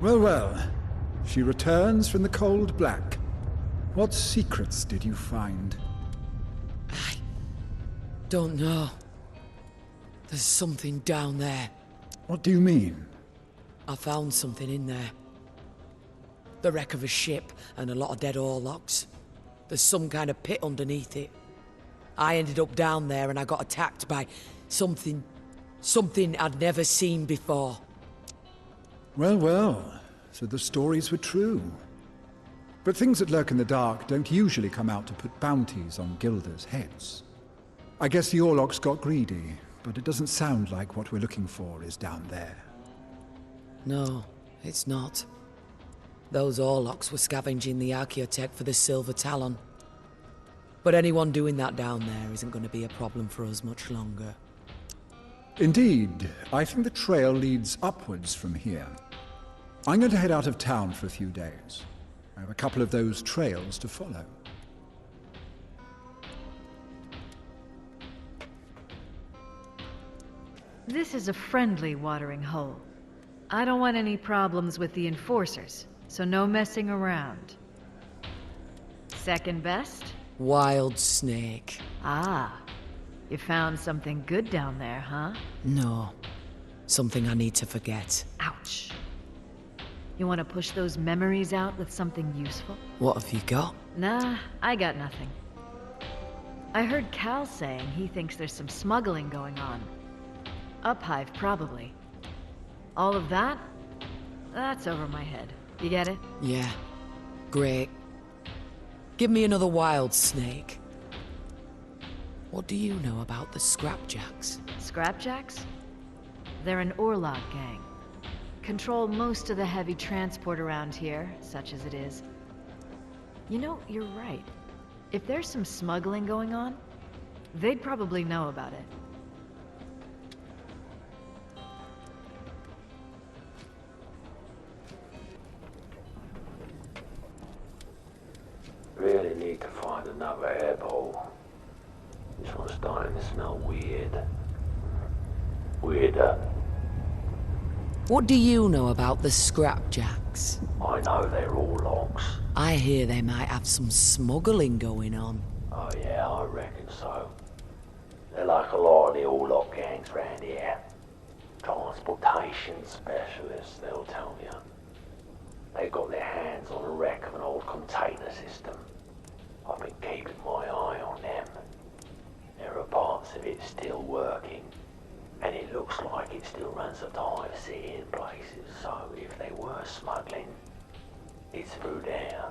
Well, well. She returns from the cold black. What secrets did you find? I don't know. There's something down there. What do you mean? I found something in there. The wreck of a ship and a lot of dead Orlocks. There's some kind of pit underneath it. I ended up down there and I got attacked by something I'd never seen before. Well, well. So the stories were true. But things that lurk in the dark don't usually come out to put bounties on Gilders' heads. I guess the Orlocks got greedy, but it doesn't sound like what we're looking for is down there. No, it's not. Those Orlocks were scavenging the Archaeotech for the Silver Talon. But anyone doing that down there isn't going to be a problem for us much longer. Indeed, I think the trail leads upwards from here. I'm going to head out of town for a few days. I have a couple of those trails to follow. This is a friendly watering hole. I don't want any problems with the enforcers, so no messing around. Second best? Wild snake. Ah, you found something good down there, huh? No. Something I need to forget. Ouch. You want to push those memories out with something useful? What have you got? Nah, I got nothing. I heard Cal saying he thinks there's some smuggling going on. Uphive, probably. All of that? That's over my head. You get it? Yeah. Great. Give me another wild snake. What do you know about the Scrapjacks? Scrapjacks? They're an Orlog gang. Control most of the heavy transport around here, such as it is. You know, you're right. If there's some smuggling going on, they'd probably know about it. Really need to find another airport. This one's starting to smell weird. Weirder. What do you know about the Scrapjacks? I know they're all locks. I hear they might have some smuggling going on. Oh yeah, I reckon so. They're like a lot of the all-lock gangs round here. Transportation specialists, they'll tell you. They got their hands on a wreck of an old container system. I've been keeping my eye on them. There are parts of it still working, and it looks like it still runs a dive sea in places, so if they were smuggling, it's through there.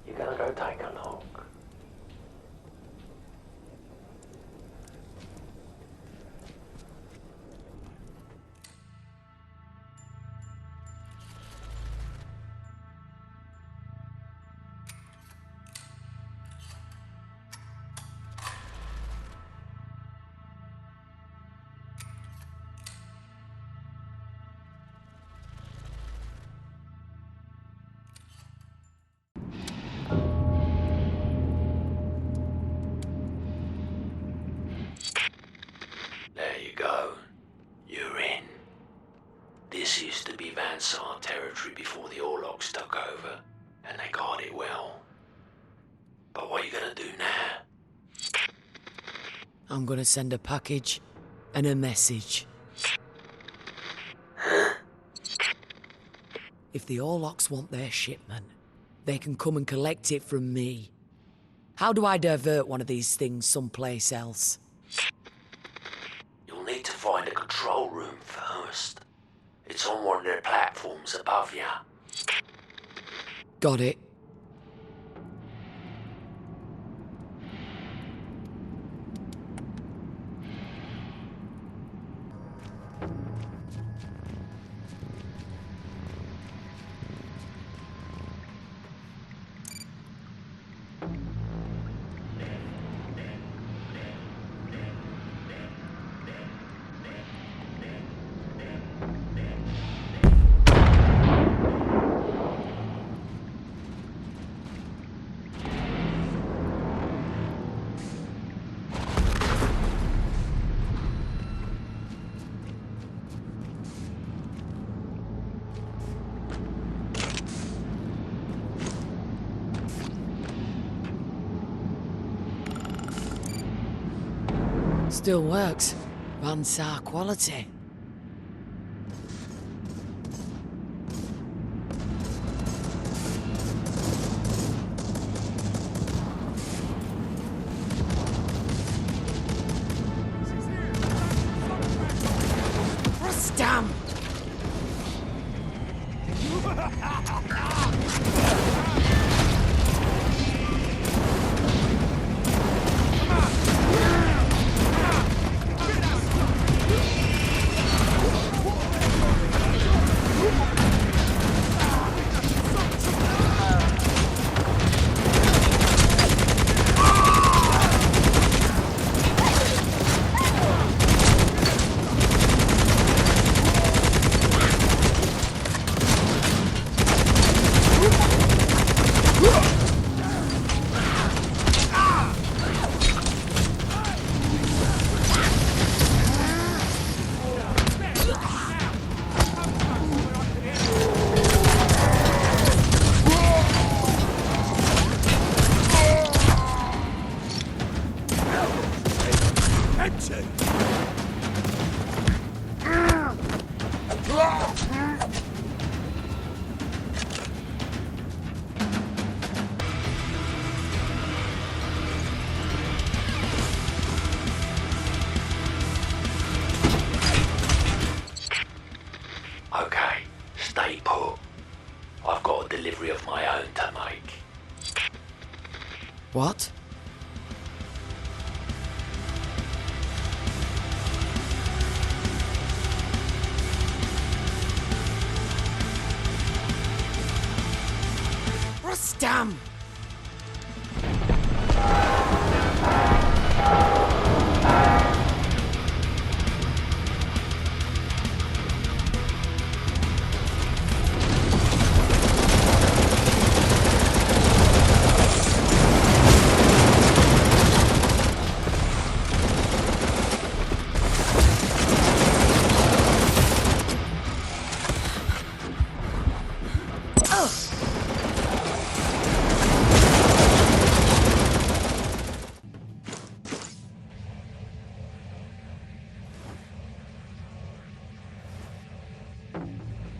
You gonna go take a look? There you go. You're in. This used to be Vansar territory before the Orlocks took over, and they guard it well. But what are you gonna do now? I'm gonna send a package and a message. If the Orlocks want their shipment, they can come and collect it from me. How do I divert one of these things someplace else? You'll need to find a control room first. It's on one of their platforms above you. Got it. Still works. Vansar quality. Damn! Okay, stay put. I've got a delivery of my own to make. What? Damn!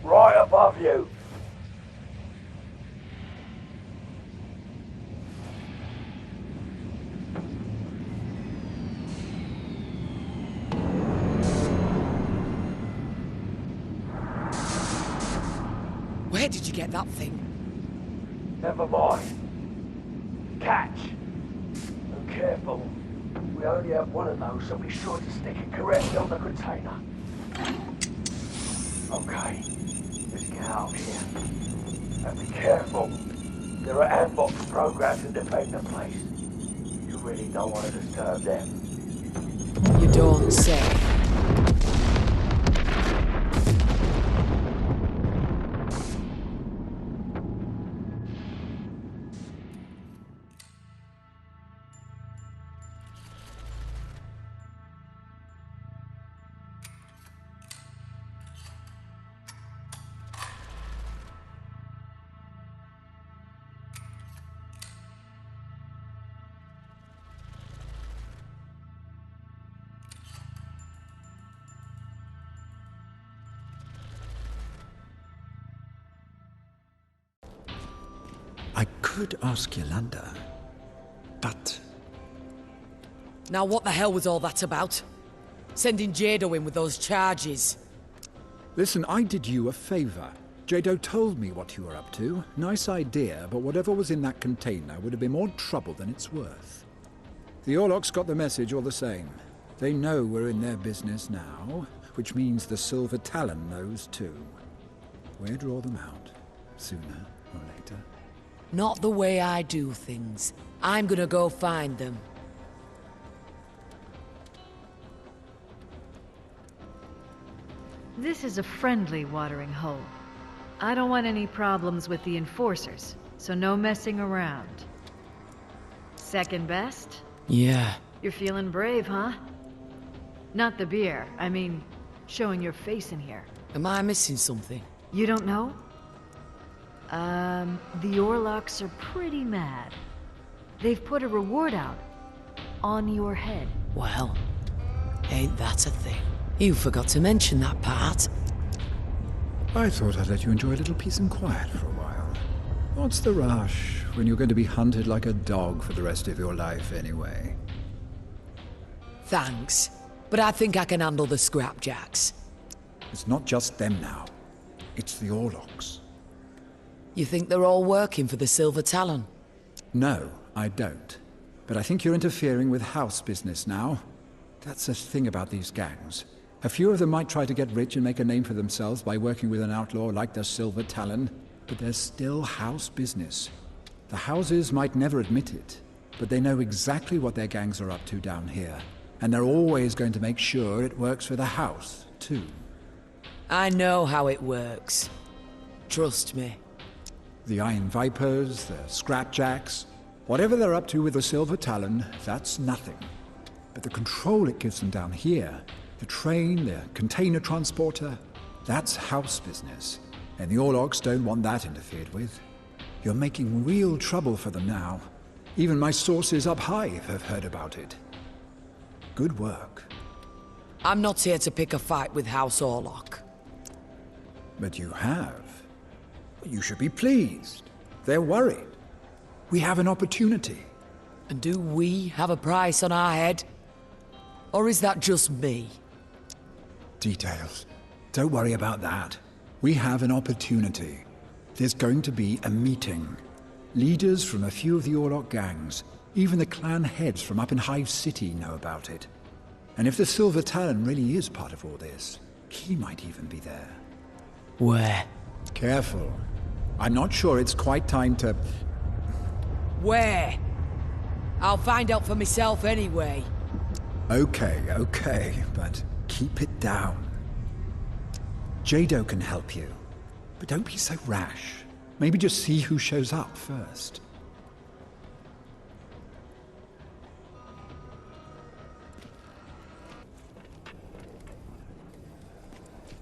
Right above you. Where did you get that thing? Never mind. Catch. And careful. We only have one of those, so be sure to stick it correctly on the container. Okay. Let's get out of here. And be careful. There are ambush programs to defend the place. You really don't want to disturb them. You don't say. I could ask Yolanda, but... Now what the hell was all that about? Sending Jado in with those charges. Listen, I did you a favor. Jado told me what you were up to. Nice idea, but whatever was in that container would have been more trouble than it's worth. The Orlocks got the message all the same. They know we're in their business now, which means the Silver Talon knows too. We'll draw them out, sooner or later. Not the way I do things. I'm gonna go find them. This is a friendly watering hole. I don't want any problems with the enforcers, so no messing around. Second best? Yeah. You're feeling brave, huh? Not the beer, I mean, showing your face in here. Am I missing something? You don't know? The Orlocks are pretty mad. They've put a reward out. On your head. Well, ain't that a thing? You forgot to mention that part. I thought I'd let you enjoy a little peace and quiet for a while. What's the rush when you're going to be hunted like a dog for the rest of your life anyway? Thanks, but I think I can handle the scrapjacks. It's not just them now. It's the Orlocks. You think they're all working for the Silver Talon? No, I don't. But I think you're interfering with house business now. That's the thing about these gangs. A few of them might try to get rich and make a name for themselves by working with an outlaw like the Silver Talon, but there's still house business. The houses might never admit it, but they know exactly what their gangs are up to down here, and they're always going to make sure it works for the house, too. I know how it works. Trust me. The Iron Vipers, the Scrapjacks, whatever they're up to with the Silver Talon, that's nothing. But the control it gives them down here, the train, the container transporter, that's house business. And the Orlocks don't want that interfered with. You're making real trouble for them now. Even my sources up high have heard about it. Good work. I'm not here to pick a fight with House Orlock. But you have. You should be pleased. They're worried. We have an opportunity. And do we have a price on our head? Or is that just me? Details. Don't worry about that. We have an opportunity. There's going to be a meeting. Leaders from a few of the Orlock gangs, even the clan heads from up in Hive City know about it. And if the Silver Talon really is part of all this, he might even be there. Where? Careful. I'm not sure it's quite time to... Where? I'll find out for myself anyway. Okay, but keep it down. Jado can help you, but don't be so rash. Maybe just see who shows up first.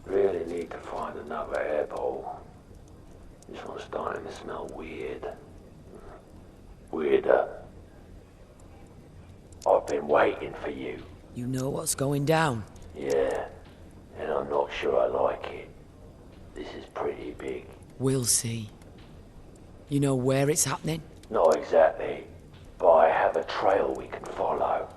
Really need to find another airpole. This one's starting to smell weird. Weirder. I've been waiting for you. You know what's going down? Yeah, and I'm not sure I like it. This is pretty big. We'll see. You know where it's happening? Not exactly, but I have a trail we can follow.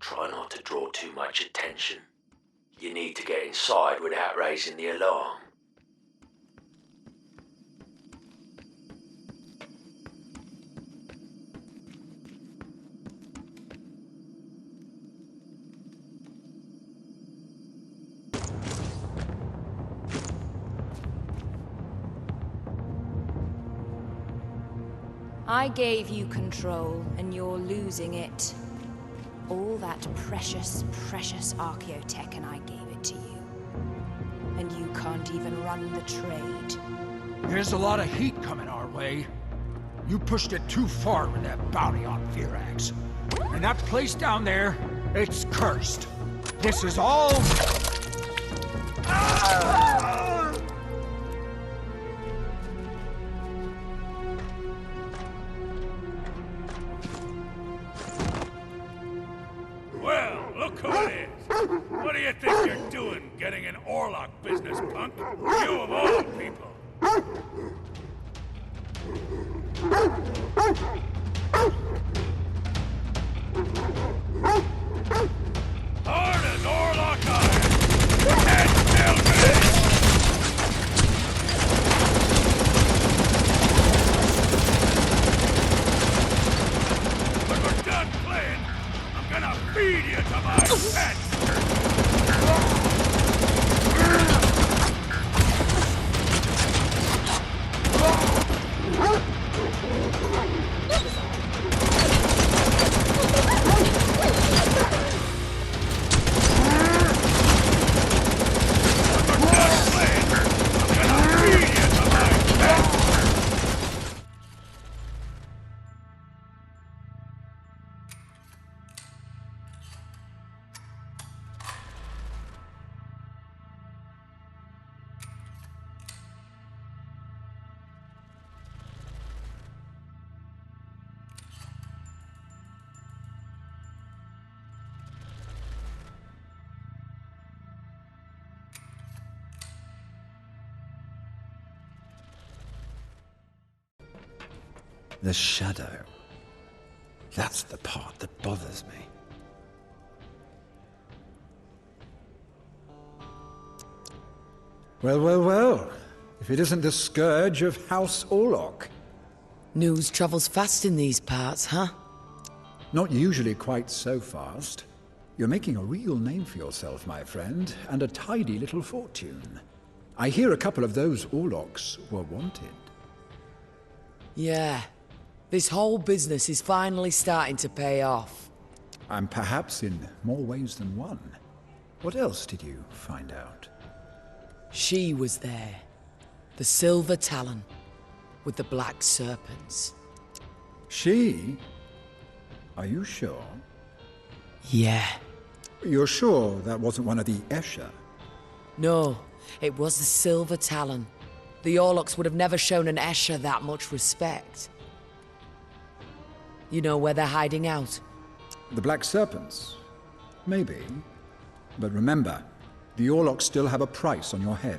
Try not to draw too much attention. You need to get inside without raising the alarm. I gave you control, and you're losing it. All that precious, precious archaeotech, and I gave it to you. And you can't even run the trade. There's a lot of heat coming our way. You pushed it too far with that bounty on Virax. And that place down there, it's cursed. This is all... Well, look who it is. What do you think you're doing, getting in Orlok business, punk? You of all people. Hard as Orlok iron. And still ready. When we're done playing, I'm gonna feed you to my pets! The shadow. That's the part that bothers me. Well. If it isn't the scourge of House Orlok. News travels fast in these parts, huh? Not usually quite so fast. You're making a real name for yourself, my friend, and a tidy little fortune. I hear a couple of those Orloks were wanted. Yeah. This whole business is finally starting to pay off. And perhaps in more ways than one. What else did you find out? She was there. The Silver Talon. With the Black Serpents. She? Are you sure? Yeah. You're sure that wasn't one of the Escher? No, it was the Silver Talon. The Orloks would have never shown an Escher that much respect. You know where they're hiding out? The Black Serpents? Maybe. But remember, the Orloks still have a price on your head.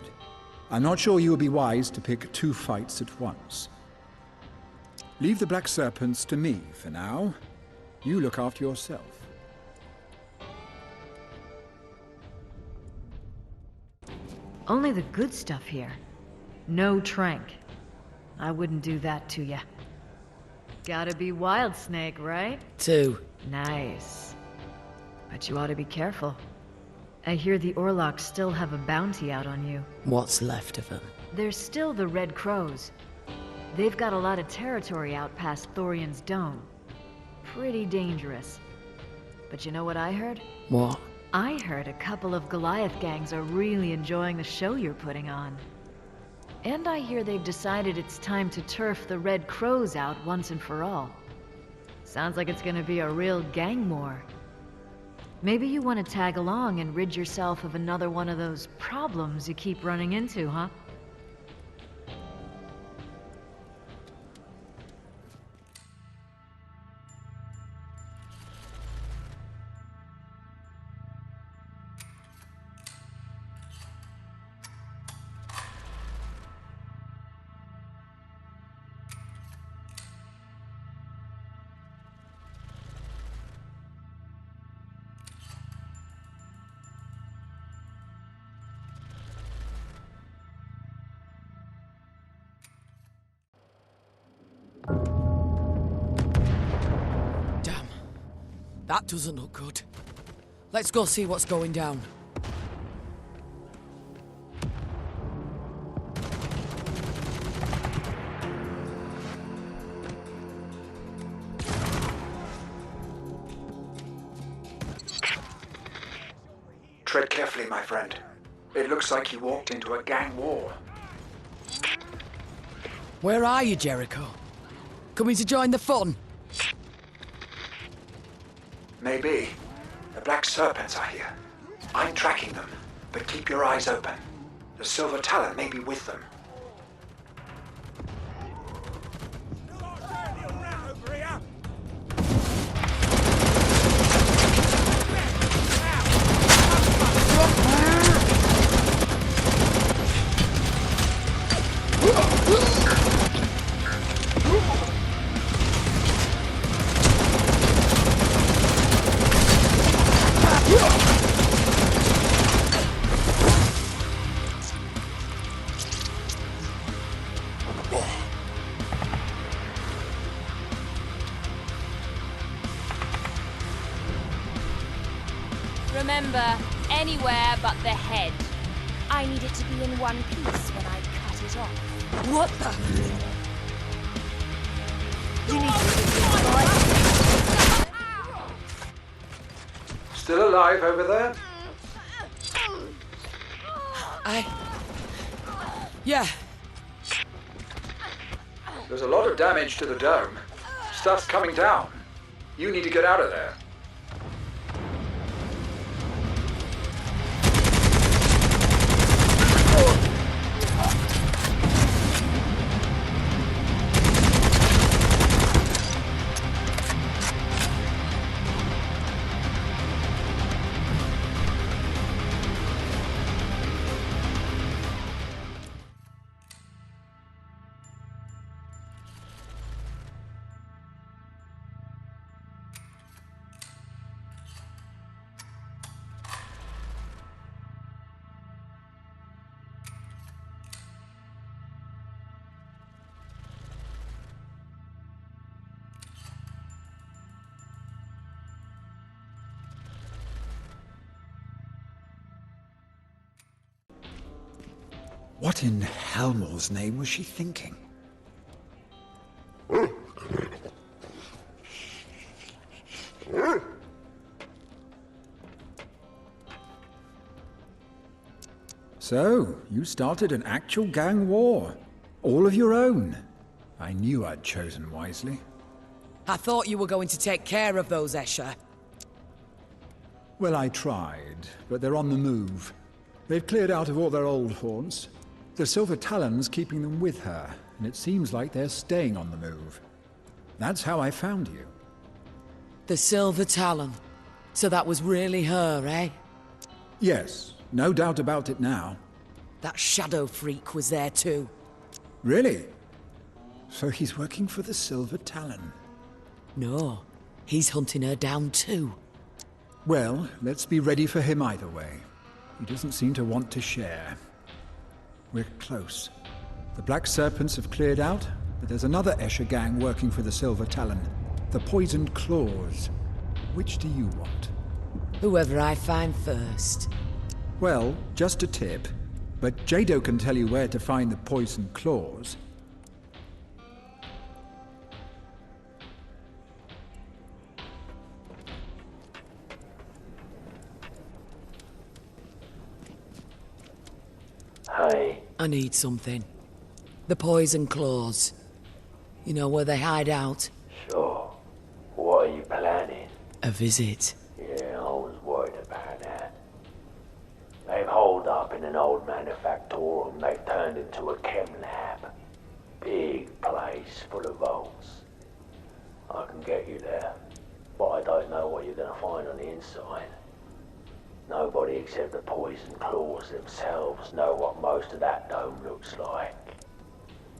I'm not sure you would be wise to pick 2 fights at once. Leave the Black Serpents to me for now. You look after yourself. Only the good stuff here. No trank. I wouldn't do that to ya. Gotta be Wild Snake, right? 2. Nice. But you ought to be careful. I hear the Orlocks still have a bounty out on you. What's left of them? There's still the Red Crows. They've got a lot of territory out past Thorian's Dome. Pretty dangerous. But you know what I heard? What? I heard a couple of Goliath gangs are really enjoying the show you're putting on. And I hear they've decided it's time to turf the Red Crows out once and for all. Sounds like it's gonna be a real gang war. Maybe you want to tag along and rid yourself of another one of those problems you keep running into, huh? Damn. That doesn't look good. Let's go see what's going down. Tread carefully, my friend. It looks like you walked into a gang war. Where are you, Jericho? Coming to join the fun? Maybe. The Black Serpents are here. I'm tracking them, but keep your eyes open. The Silver Talon may be with them. Remember, anywhere but the head. I need it to be in one piece when I cut it off. What the? You need to Still alive over there? Yeah. There's a lot of damage to the dome. Stuff's coming down. You need to get out of there. What in Helmor's name was she thinking? So, you started an actual gang war. All of your own. I knew I'd chosen wisely. I thought you were going to take care of those Escher. Well, I tried, but they're on the move. They've cleared out of all their old haunts. The Silver Talon's keeping them with her, and it seems like they're staying on the move. That's how I found you. The Silver Talon. So that was really her, eh? Yes, no doubt about it now. That shadow freak was there too. Really? So he's working for the Silver Talon. No, he's hunting her down too. Well, let's be ready for him either way. He doesn't seem to want to share. We're close. The Black Serpents have cleared out, but there's another Escher gang working for the Silver Talon. The Poisoned Claws. Which do you want? Whoever I find first. Well, just a tip. But Jado can tell you where to find the Poisoned Claws. Hey. I need something. The Poison Claws. You know where they hide out? Sure. What are you planning? A visit. Yeah, I was worried about that. They've holed up in an old manufactorum they've turned into a chem lab. Big place full of vaults. I can get you there, but I don't know what you're gonna find on the inside. Nobody except the Poison Claws themselves know what most of that dome looks like.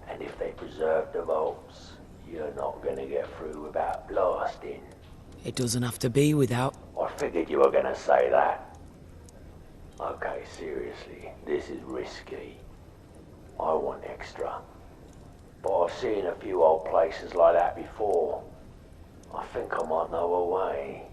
And if they preserve the vaults, you're not gonna get through without blasting. It doesn't have to be without... I figured you were gonna say that. Okay, seriously, this is risky. I want extra. But I've seen a few old places like that before. I think I might know a way.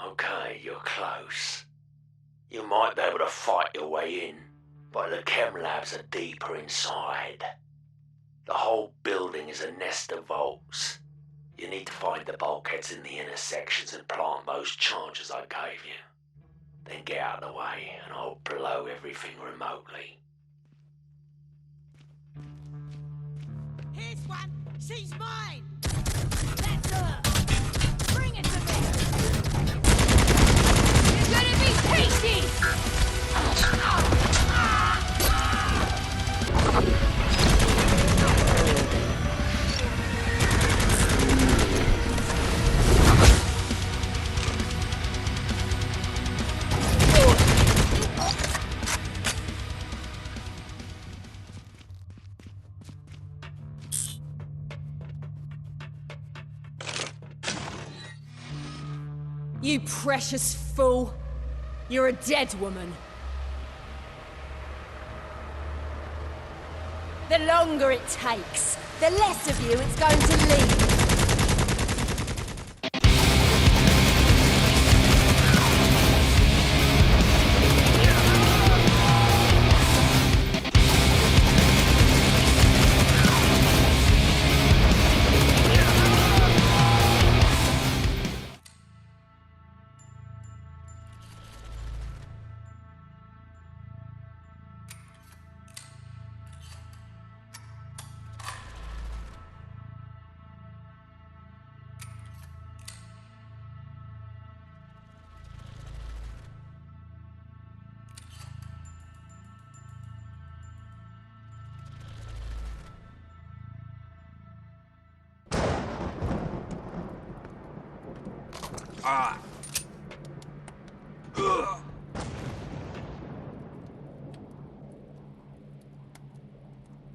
Okay, you're close. You might be able to fight your way in, but the chem labs are deeper inside. The whole building is a nest of vaults. You need to find the bulkheads in the inner sections and plant those charges I gave you. Then get out of the way and I'll blow everything remotely. Here's one! She's mine! That's her! Bring it to me! You're gonna be tasty! You precious fool! You're a dead woman. The longer it takes, the less of you it's going to leave.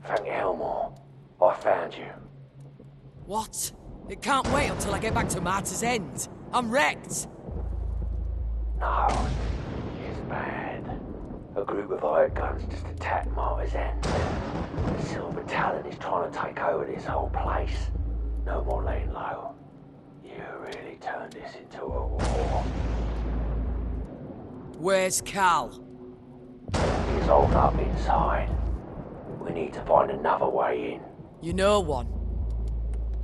Thank Elmore. I found you. What? It can't wait until I get back to Martyr's End. I'm wrecked. No, it's bad. A group of hired guns just attacked Martyr's End. The Silver Talon is trying to take over this whole place. No more laying low. You really turned this into a war. Where's Cal? He's holed up inside. We need to find another way in. You know one?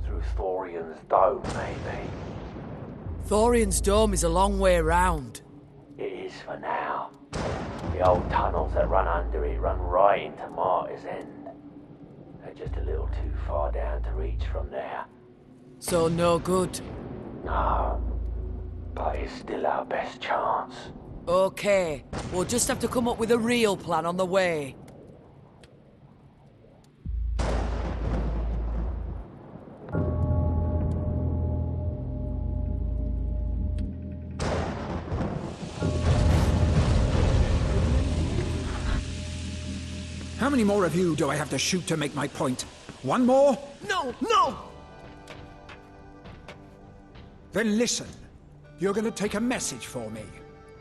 Through Thorian's dome, maybe. Thorian's dome is a long way round. It is for now. The old tunnels that run under it run right into Martyr's End. They're just a little too far down to reach from there. So no good? No. But it's still our best chance. Okay, we'll just have to come up with a real plan on the way. How many more of you do I have to shoot to make my point? One more? No, no! Then listen. You're going to take a message for me.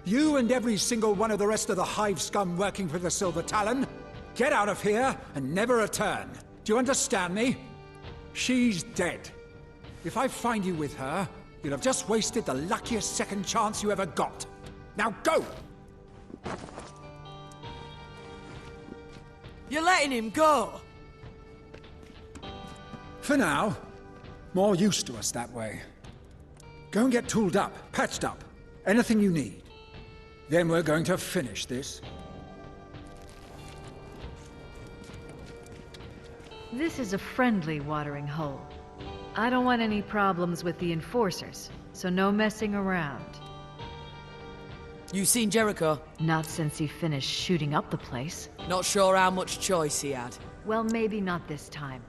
You and every single one of the rest of the Hive scum working for the Silver Talon, get out of here and never return. Do you understand me? She's dead. If I find you with her, you'll have just wasted the luckiest second chance you ever got. Now go! You're letting him go? For now. More used to us that way. Go and get tooled up, patched up. Anything you need. Then we're going to finish this. This is a friendly watering hole. I don't want any problems with the enforcers, so no messing around. You seen Jericho? Not since he finished shooting up the place. Not sure how much choice he had. Well, maybe not this time.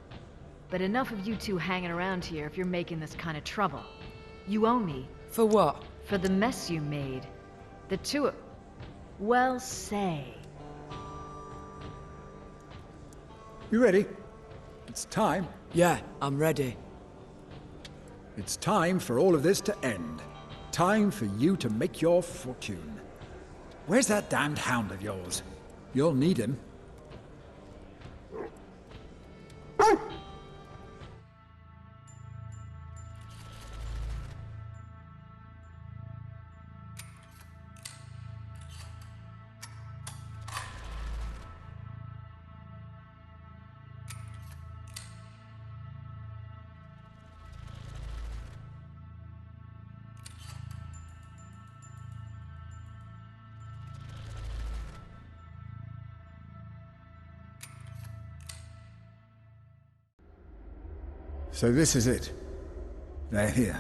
But enough of you two hanging around here if you're making this kind of trouble. You owe me. For what? For the mess you made. The two of... Well, say. You ready? It's time. Yeah, I'm ready. It's time for all of this to end. Time for you to make your fortune. Where's that damned hound of yours? You'll need him. So this is it. They're here.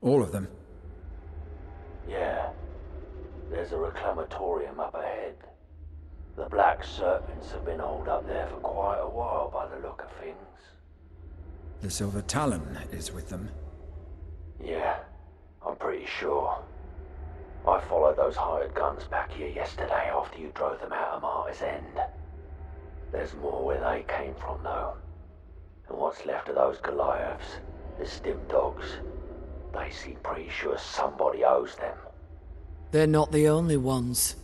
All of them. Yeah. There's a reclamatorium up ahead. The Black Serpents have been holed up there for quite a while by the look of things. The Silver Talon is with them. Yeah, I'm pretty sure. I followed those hired guns back here yesterday after you drove them out of Martyr's End. There's more where they came from, though. And what's left of those Goliaths, the Stim Dogs, they seem pretty sure somebody owes them. They're not the only ones.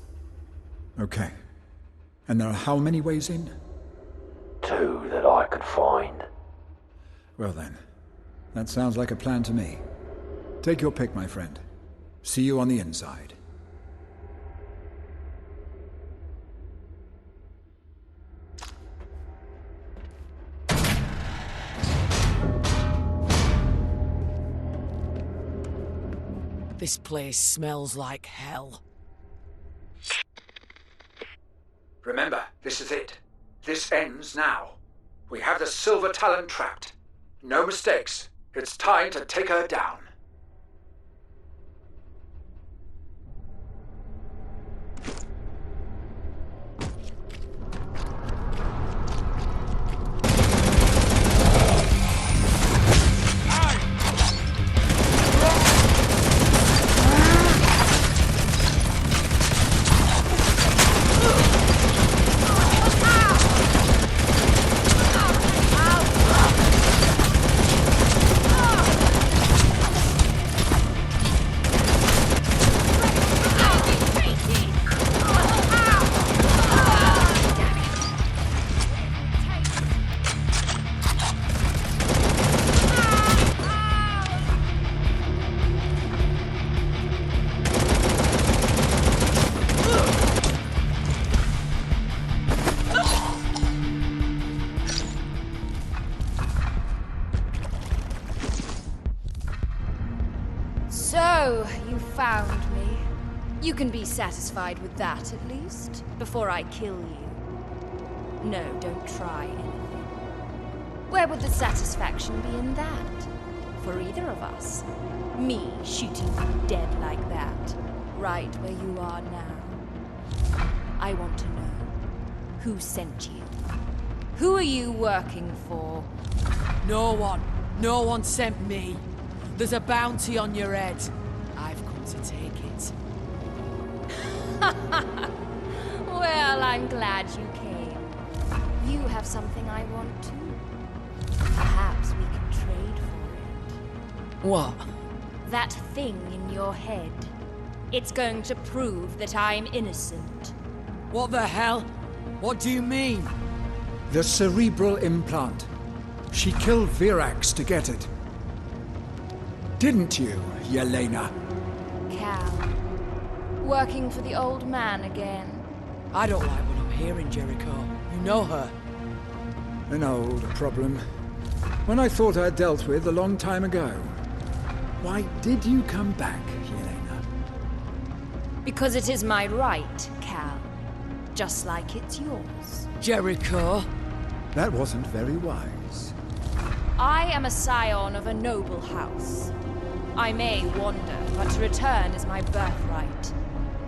Okay. And there are how many ways in? 2 that I could find. Well then, that sounds like a plan to me. Take your pick, my friend. See you on the inside. This place smells like hell. Remember, this is it. This ends now. We have the Silver Talon trapped. No mistakes. It's time to take her down. So, you found me. You can be satisfied with that, at least, before I kill you. No, don't try anything. Where would the satisfaction be in that? For either of us. Me shooting you dead like that, right where you are now. I want to know, who sent you? Who are you working for? No one. No one sent me. There's a bounty on your head. I've come to take it. Well, I'm glad you came. You have something I want too. Perhaps we can trade for it. What? That thing in your head. It's going to prove that I'm innocent. What the hell? What do you mean? The cerebral implant. She killed Virax to get it. Didn't you, Yelena? Cal. Working for the old man again. I don't like what I'm hearing, Jericho. You know her. An old problem. One I thought I'd dealt with a long time ago. Why did you come back, Yelena? Because it is my right, Cal. Just like it's yours. Jericho? That wasn't very wise. I am a scion of a noble house. I may wander, but to return is my birthright.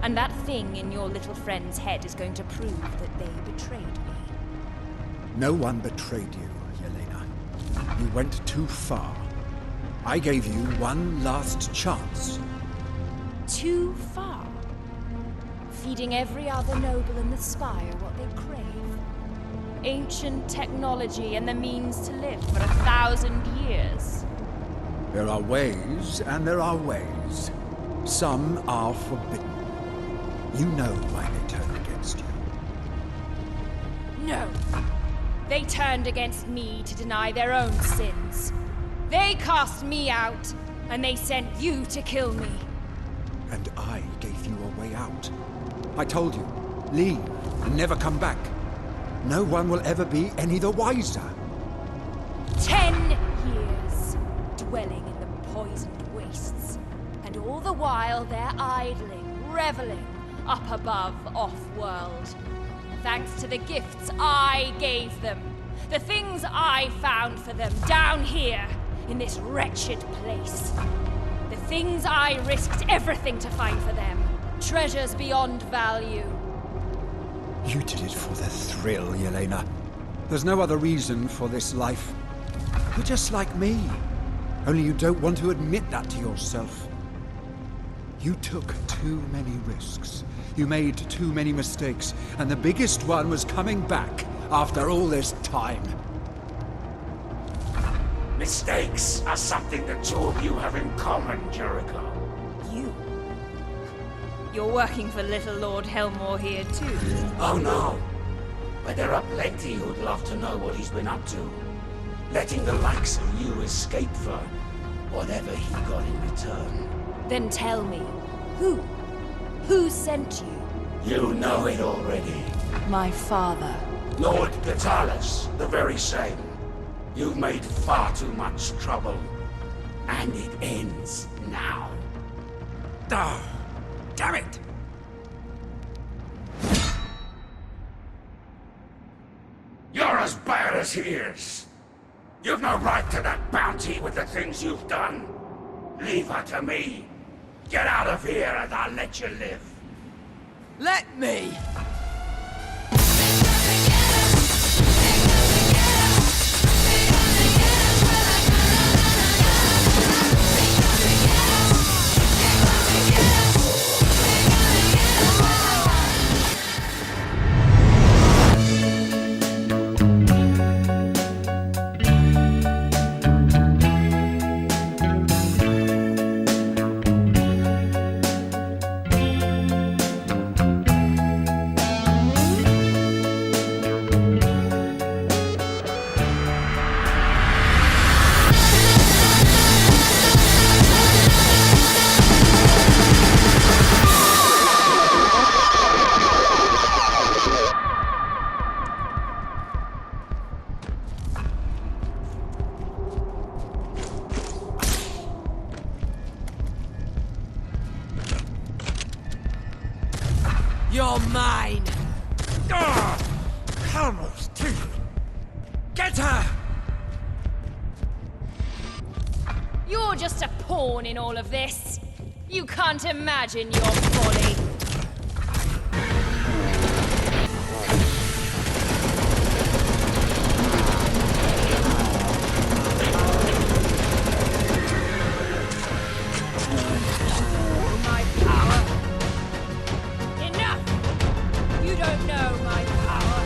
And that thing in your little friend's head is going to prove that they betrayed me. No one betrayed you, Yelena. You went too far. I gave you one last chance. Too far? Feeding every other noble in the Spire what they crave. Ancient technology and the means to live for 1,000 years. There are ways, and there are ways. Some are forbidden. You know why they turned against you. No. They turned against me to deny their own sins. They cast me out, and they sent you to kill me. And I gave you a way out. I told you, leave and never come back. No one will ever be any the wiser. 10 years, dwelling in the poisoned wastes. And all the while they're idling, reveling, up above, off-world. Thanks to the gifts I gave them. The things I found for them down here, in this wretched place. The things I risked everything to find for them. Treasures beyond value. You did it for the thrill, Yelena. There's no other reason for this life. You're just like me. Only you don't want to admit that to yourself. You took too many risks. You made too many mistakes. And the biggest one was coming back after all this time. Mistakes are something the two of you have in common, Jericho. You? You're working for little Lord Helmore here too? Oh no. But there are plenty who'd love to know what he's been up to. Letting the likes of you escape for whatever he got in return. Then tell me, who? Who sent you? You know it already. My father. Lord Catalis, the very same. You've made far too much trouble. And it ends now. Oh, damn it! You're as bad as he is. You've no right to that bounty with the things you've done. Leave her to me. Get out of here and I'll let you live. Let me! You're mine! Camel's teeth! Get her! You're just a pawn in all of this. You can't imagine your folly. My power. Enough! You don't know my power.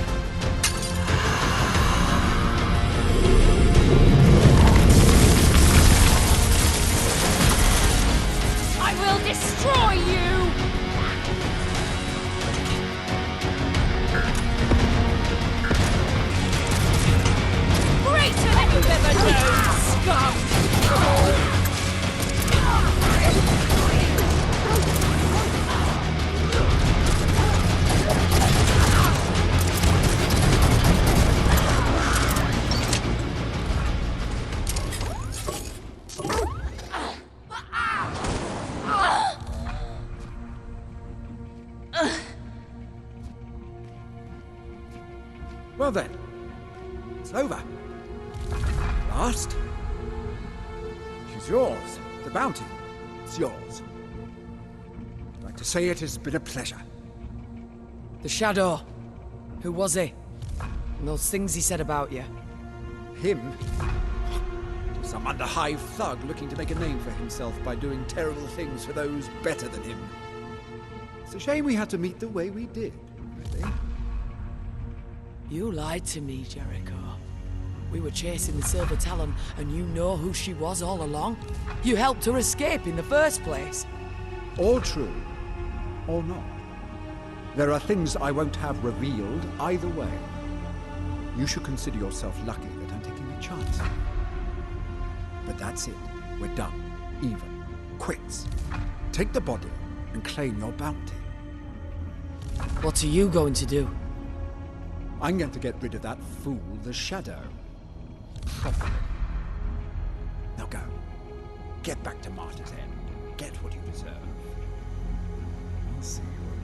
I will destroy you! Greater than you've ever known, scum! Well then, it's over. Last. She's yours. The bounty. It's yours. I'd like to say it has been a pleasure. The Shadow. Who was he? And those things he said about you. Him? Some underhive thug looking to make a name for himself by doing terrible things for those better than him. It's a shame we had to meet the way we did, really. You lied to me, Jericho. We were chasing the Silver Talon, and you know who she was all along? You helped her escape in the first place. All true, or not. There are things I won't have revealed either way. You should consider yourself lucky that I'm taking a chance. But that's it. We're done. Even. Quits. Take the body and claim your bounty. What are you going to do? I'm going to get rid of that fool, the Shadow. Properly. Now go. Get back to Martyr's End. Get what you deserve. I'll see you around.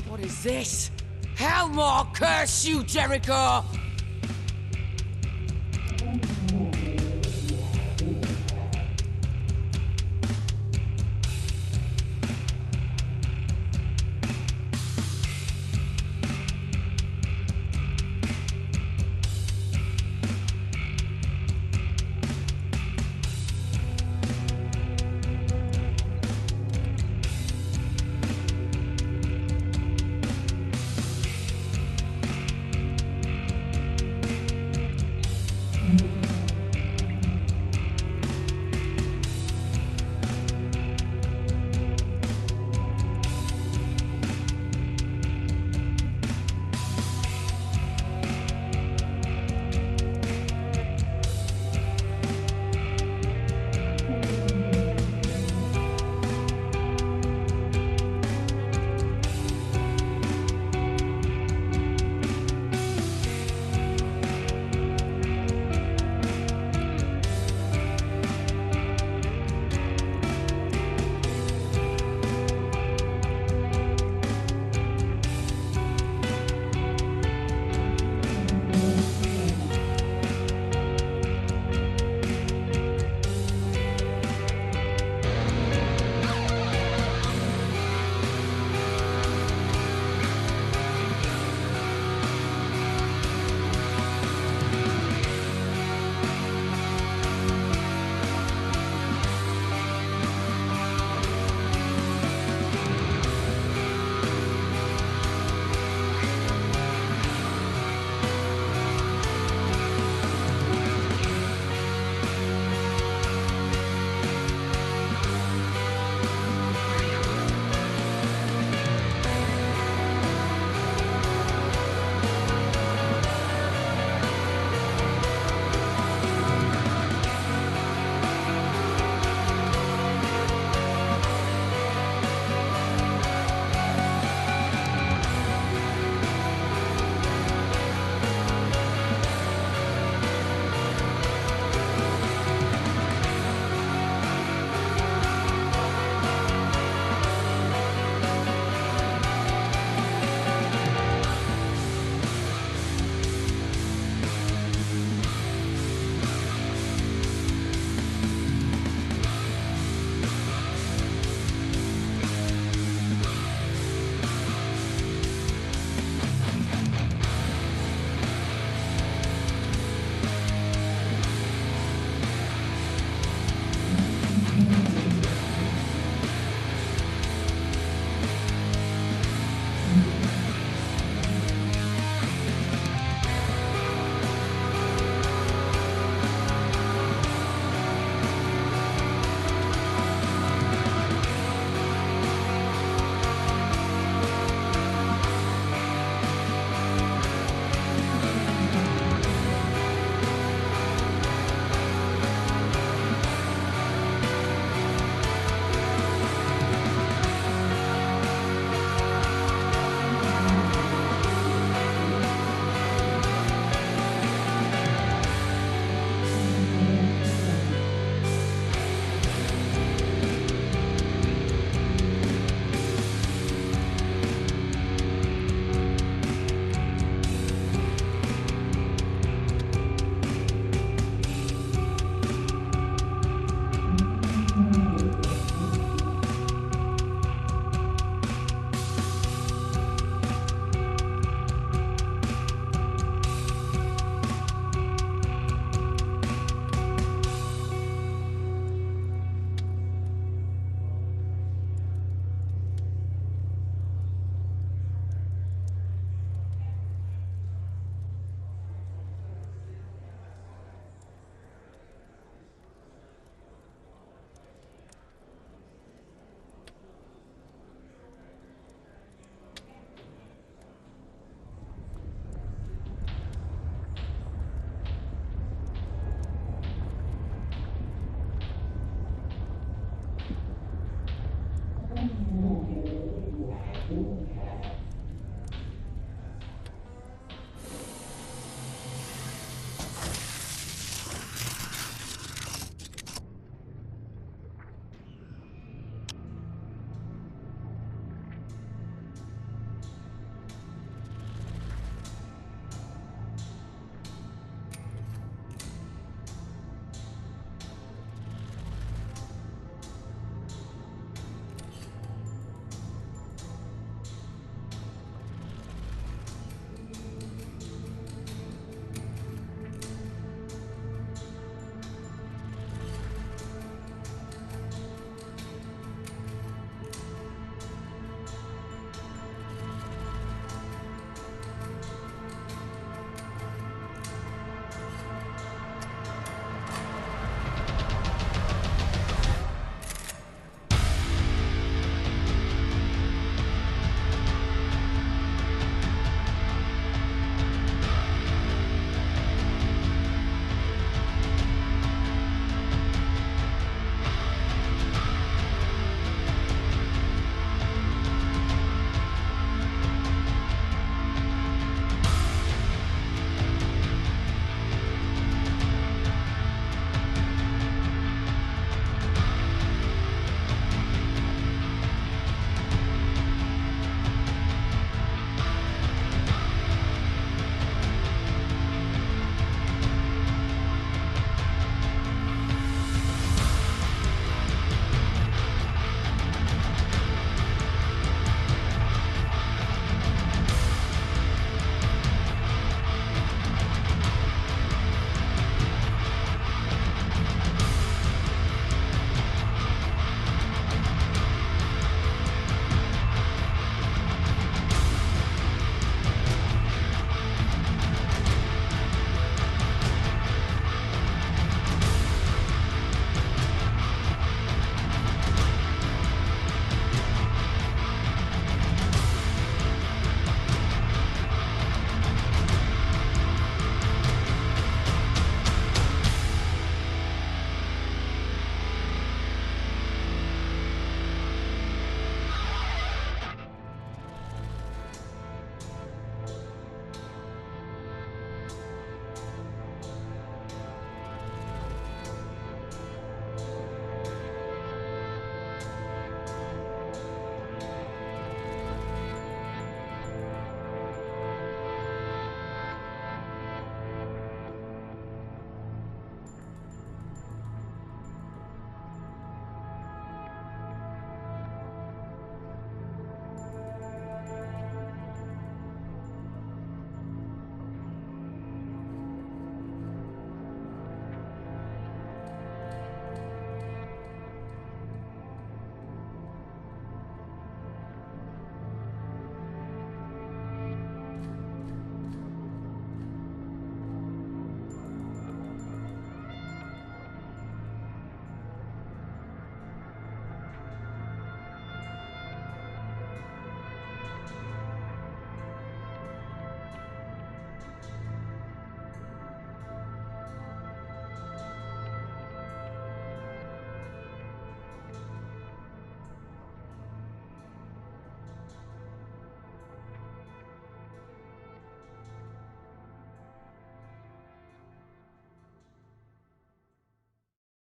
What is this? Hellmore, curse you, Jericho!